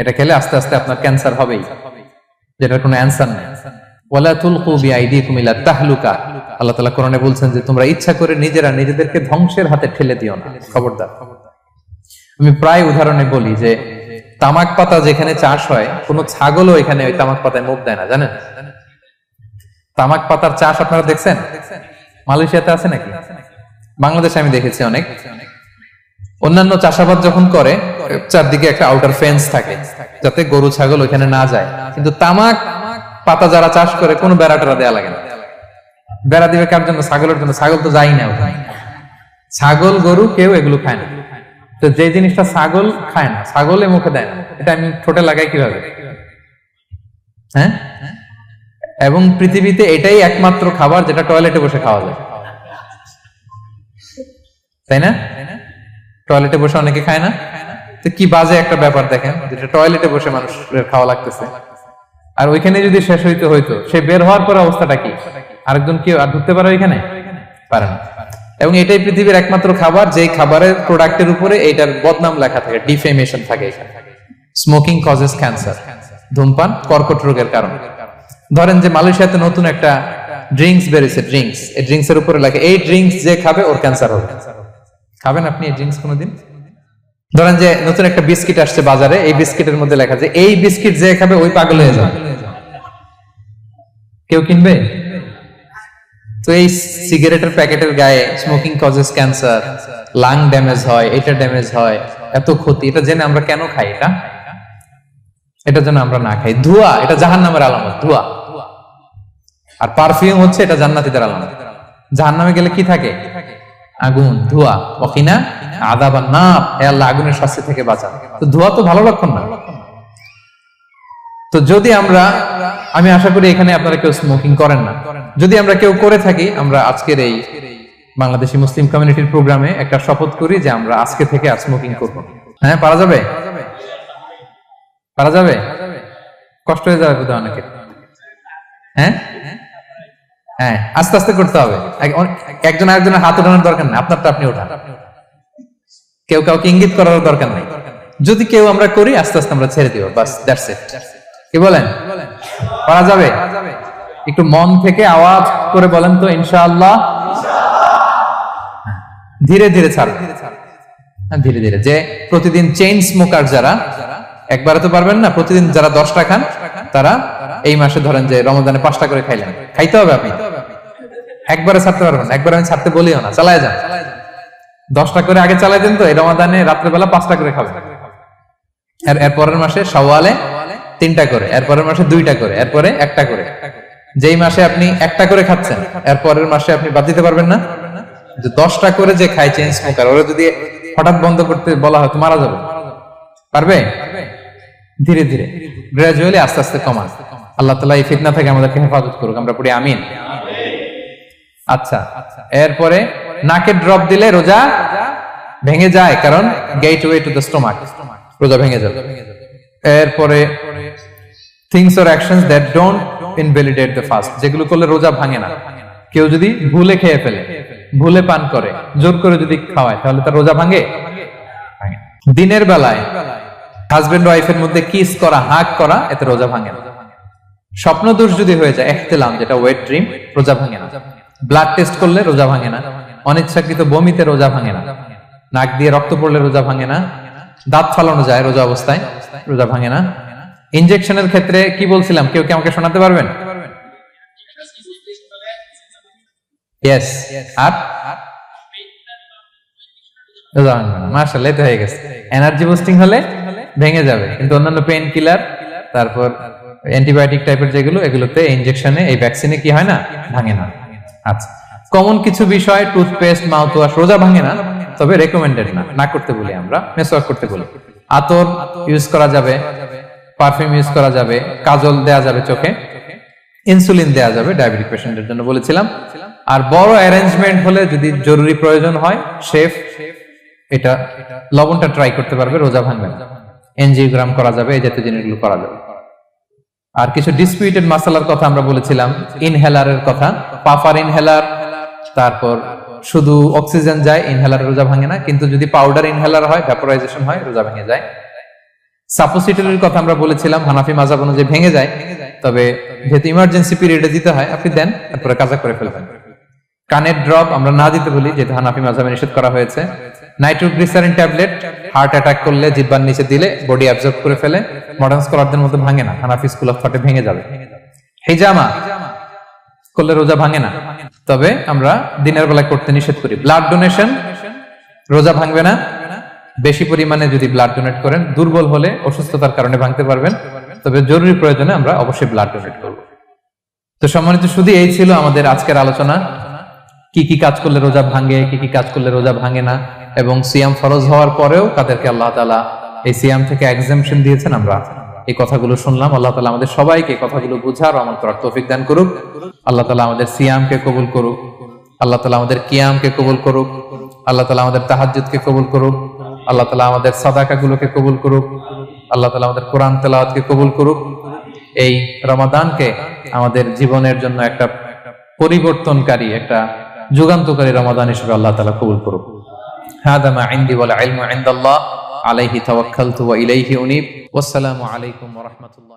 এটা খেলে আস্তে আস্তে আপনার ক্যান্সার হবেই, যেটার কোনো অ্যানসার নেই। ওয়ালা তুলকু বিআইদিকুম ইলা তাহলুকা, আল্লাহ তাআলা কোরআনে বলছেন যে তোমরা ইচ্ছা করে নিজেরা নিজেদেরকে ধ্বংসের হাতে ঠেলে দিও না, খবরদার। আমি প্রায় উদাহরণে বলি যে তামাক পাতা যেখানে চাষ হয়, কোন ছাগলও এখানে ওই তামাক পাতায় মুখ দেয় না, জানেন? তামাক পাতার চাষ আপনারা দেখছেন? মালয়েশিয়াতে আছে নাকি? বাংলাদেশে আমি দেখেছি অনেক। অন্যান্য চাষাবাদ যখন করে, চারদিকে একটা আউটার ফেন্স থাকে যাতে গরু ছাগল ওইখানে না যায়, কিন্তু তামাক পাতা যারা চাষ করে কোনো বেড়া টেরা দেয়া লাগে না। বেড়া দিবে কার জন্য? ছাগলের জন্য। ছাগল তো যাই না ওখানে। ছাগল গরু কেউ এগুলো খায় না। তো যে জিনিসটা ছাগল খায় না, ছাগলে মুখে দেয় না, এটা আমি ঠোঁটে লাগাই কিভাবে? হ্যাঁ, এবং পৃথিবীতে এটাই একমাত্র খাবার যেটা টয়লেটে বসে খাওয়া যায়, তাই না? টয়লেটে বসে অনেকে খায় না। তো কি বাজে একটা ব্যাপার দেখেন, যেটা টয়লেটে বসে মানুষের খাওয়া লাগতেছে, আর ওইখানে যদি শেষ হইতো সে বের হওয়ার পর অবস্থাটা কি? আরেকজন কেউ আর ঢুকতে পারে ওইখানে? পারে না। এবং এটাই পৃথিবীর একমাত্র খাবার যেই খাবারের প্রোডাক্টের উপরে এইটার বদনাম লেখা থাকে, ডিফেমেশন থাকে এখানে। স্মোকিং কজেস ক্যান্সার, ধূমপান কর্কট রোগের কারণ। ধরেন যে মালয়েশিয়াতে নতুন একটা ড্রিঙ্কস বেরিয়েছে, ড্রিঙ্কস, এই ড্রিঙ্কস এর উপরে লেখা এই ড্রিঙ্কস যে খাবে ওর ক্যান্সার হবে। খাবেন আপনি এই ড্রিঙ্কস কোনোদিন? ধরেন যে নতুন একটা বিস্কিট আসছে বাজারে, এই বিস্কিটের মধ্যে লেখা যে এই বিস্কিট যে খাবে ওই পাগল হয়ে যাবে। কেউ কিনবে? তো এই সিগারেটের প্যাকেটের গায়ে smoking causes cancer, lung damage হয়, এটা ড্যামেজ হয়, এত ক্ষতি, এটা জেনে আমরা কেন খাই? এটা যেন আমরা না খাই। ধোঁয়া, এটা জাহান্নামের আলামত, ধোঁয়া। আর পারফিউম হচ্ছে এটা জান্নাতীদের আলামত। জাহান্নামে গেলে কি থাকে? আগুন, ধোঁয়া। ওয়াকিনা আযাবান নার, হে আল্লাহ আগুনের শাস্তি থেকে বাঁচান। তো ধোঁয়া তো ভালো লক্ষণ না। তো যদি আমি আশা করি এখানে আপনারা কেউ স্মোকিং করেন না। যদি আমরা কেউ করে থাকি, আমরা আজকের এই বাংলাদেশি মুসলিম কমিউনিটির প্রোগ্রামে একটা শপথ করি যে আমরা আজকে থেকে আর স্মোকিং করব। হ্যাঁ, পারা যাবে? পারা যাবে? কষ্ট হয়ে যাবে বোধহয় অনেকের। হ্যাঁ হ্যাঁ, আস্তে আস্তে করতে হবে। একজন আরেকজনের হাত ওঠানোর দরকার নেই, আপনারটা আপনি ওঠান। কেউ কাউকে ইঙ্গিত করার দরকার নেই। যদি কেউ আমরা করি, আস্তে আস্তে আমরা ছেড়ে দিব, বাস, দ্যাটস ইট। কি বলেন? পারা যাবে? একটু মন থেকে আওয়াজ করে বলেন তো, ইনশাআল্লাহ। ধীরে ধীরে ছাড়ুন, ধীরে ধীরে। যে প্রতিদিন চেইন স্মোকার যারা, একবারে তো পারবেন না, প্রতিদিন যারা 10টা খান, তারা এই মাসে ধরেন যে রমজানে 5টা করে খাইলেন, খাইতে হবে আপনি। একবারে ছাড়তে পারবেন না, একবারে আমি ছাড়তে বলিও না, চালায় যান। 10টা করে আগে চালাই দেন, তো এই রমজানে রাত্রেবেলা 5টা করে খাবেন। এর পরের মাসে শাওয়ালে 3টা করে, এর পরের মাসে 2টা করে, এরপরে 1টা করে। যেই মাসে আপনি 1টা করে খাচ্ছেন, এর পরের মাসে আপনি বাদ দিতে পারবেন না। যে 10টা করে যে খায় চেইন স্মোকার, ওরা যদি হঠাৎ বন্ধ করতে বলা হয় তো মারা যাবে, পারবে? ধীরে ধীরে গ্রাজুয়ালি আস্তে আস্তে কমান। আল্লাহ তাআলা এই ফিতনা থেকে আমাদেরকে হেফাজত করুক, আমরা পড়ি আমিন। আচ্ছা, এরপরে নাকে ড্রপ দিলে রোজা ভেঙে যায়, কারণ গেটওয়ে টু দ্য স্টোমাক, রোজা ভেঙে যাবে। এরপরে things or actions that don't invalidate the fast, যেগুলো করলে রোজা ভাঙে না। কেউ যদি ভুলে খেয়ে ফেলে, ভুলে পান করে, জোর করে যদি খাওয়ায়, তাহলে তার রোজা ভাঙে? দিনের বেলায় হাজবেন্ড ওয়াইফের মধ্যে কিস করা, হাগ করা, এতে রোজা ভাঙে না। স্বপ্ন দোষ যদি হয়ে যায়, ইহতিলাম যেটা ওয়েট ড্রিম, রোজা ভাঙে না। ব্লাড টেস্ট করলে রোজা ভাঙে না। অনিচ্ছাকৃত বমিতে রোজা ভাঙে না। নাক দিয়ে রক্ত পড়লে রোজা ভাঙে না। দাঁত ফালানো যায় রোজা অবস্থায়, রোজা ভাঙে না। ইনজেকশনের ক্ষেত্রে কি বলছিলাম, কেউ কি আমাকে শোনাতে পারবেন? ইয়েস, আর রোজা ভাঙবে না। মাশাআল্লাহ, এটা হয়ে গেছে। এনার্জি বুস্টিং হলে ভেঙে যাবে, কিন্তু অন্যান্য পেইন কিলার, তারপর অ্যান্টিবায়োটিক টাইপের যেগুলো, এগুলোতে ইনজেকশনে, এই ভ্যাকসিনে কি হয় না, ভাঙে না। আচ্ছা, কমন কিছু বিষয়, টুথপেস্ট, মাউথ ওয়াশ রোজা ভাঙে না, তবে রেকমেন্ডেড না, না করতে বলি আমরা। মেসওয়াক করতে বলি। আতর ইউজ করা যাবে, পারফিউম ইউজ করা যাবে, কাজল দেয়া যাবে চোখে, ইনসুলিন দেয়া যাবে ডায়াবেটিক পেশেন্টের জন্য বলেছিলাম। আর বড় অ্যারেঞ্জমেন্ট হলে যদি জরুরি প্রয়োজন হয়, শেফ এটা লবণটা ট্রাই করতে পারবে, রোজা ভাঙবে না। এনজিওগ্রাম করা যাবে, এই জাতীয় জিনিসগুলো করা যাবে। আর কিছু ডিসপিউটেড মাসালার কথা আমরা বলেছিলাম, ইনহেলারের কথা, পাফার ইনহেলার, তারপর শুধু অক্সিজেন যায়, ইনহেলার রোজা ভাঙে না, কিন্তু যদি পাউডার ইনহেলার হয়, ভ্যাপোরাইজেশন হয়, রোজা ভেঙে যায়। সাপোসিটরির কথা আমরা বলেছিলাম, হানাফি মাযহাব অনুযায়ী ভেঙে যায়, তবে যেহেতু ইমার্জেন্সি পিরিয়ডে দিতে হয়, আপনি দেন, তারপরে কাজা করে ফেলবেন। কানের ড্রপ আমরা না দিতে বলি, যেহেতু হানাফি মাযহাবে নিষেধ করা হয়েছে। নাইট্রোগ্লিসারিন ট্যাবলেট হার্ট অ্যাটাক করলে জিহ্বার নিচে দিলে বডি অ্যাবজর্ব করে ফেলে, মডার্ন স্কলারদের মধ্যে ভাঙে না, হানাফি স্কুল অফ থটে ভেঙে যাবে। হিজামা করলে রোজা ভাঙে না, তবে আমরা দিনের বেলায় করতে নিষেধ করি। ব্লাড ডোনেশন রোজা ভাঙবে না, বেশি পরিমাণে যদি ব্লাড ডোনেট করেন, দুর্বল হলে অসুস্থতার কারণে ভাঙতে পারবেন, তবে জরুরি প্রয়োজনে আমরা অবশ্যই ব্লাড ডোনেট করব। তো সম্মানিত শুধু এই ছিল আমাদের আজকের আলোচনা, কি কি কাজ করলে রোজা ভাঙে, কি কি কাজ করলে রোজা ভাঙে না, এবং সিয়াম ফরজ হওয়ার পরেও তাদেরকে আল্লাহ তাআলা এই সিয়াম থেকে এক্সাম্পশন দিয়েছেন। আমরা এই কথাগুলো শুনলাম। আল্লাহ তাআলা আমাদের সবাইকে কথাগুলো বুঝার ও আমল করার তৌফিক দান করুক। আল্লাহ তাআলা আমাদের সিয়ামকে কবুল করুক। আল্লাহ তাআলা আমাদের কিয়ামকে কবুল করুক। আল্লাহ তাআলা আমাদের তাহাজ্জুদকে কবুল করুক। আল্লাহ তাআলা আমাদের সাদাকাগুলোকে কবুল করুক। আল্লাহ তাআলা আমাদের কোরআন তেলাওয়াতকে কবুল করুক। এই রমাদানকে আমাদের জীবনের জন্য একটা পরিবর্তনকারী, একটা যুগান্তকারী রমাদান হিসেবে আল্লাহ তাআলা কবুল করুক। হাদা মা ইনদি ওয়াল ইলমু ইনদাল্লাহ আলাইহি তাওয়াক্কালতু ওয়া ইলাইহি উনীব। ওয়াসসালামু আলাইকুম ওয়া রাহমাতুল্লাহ।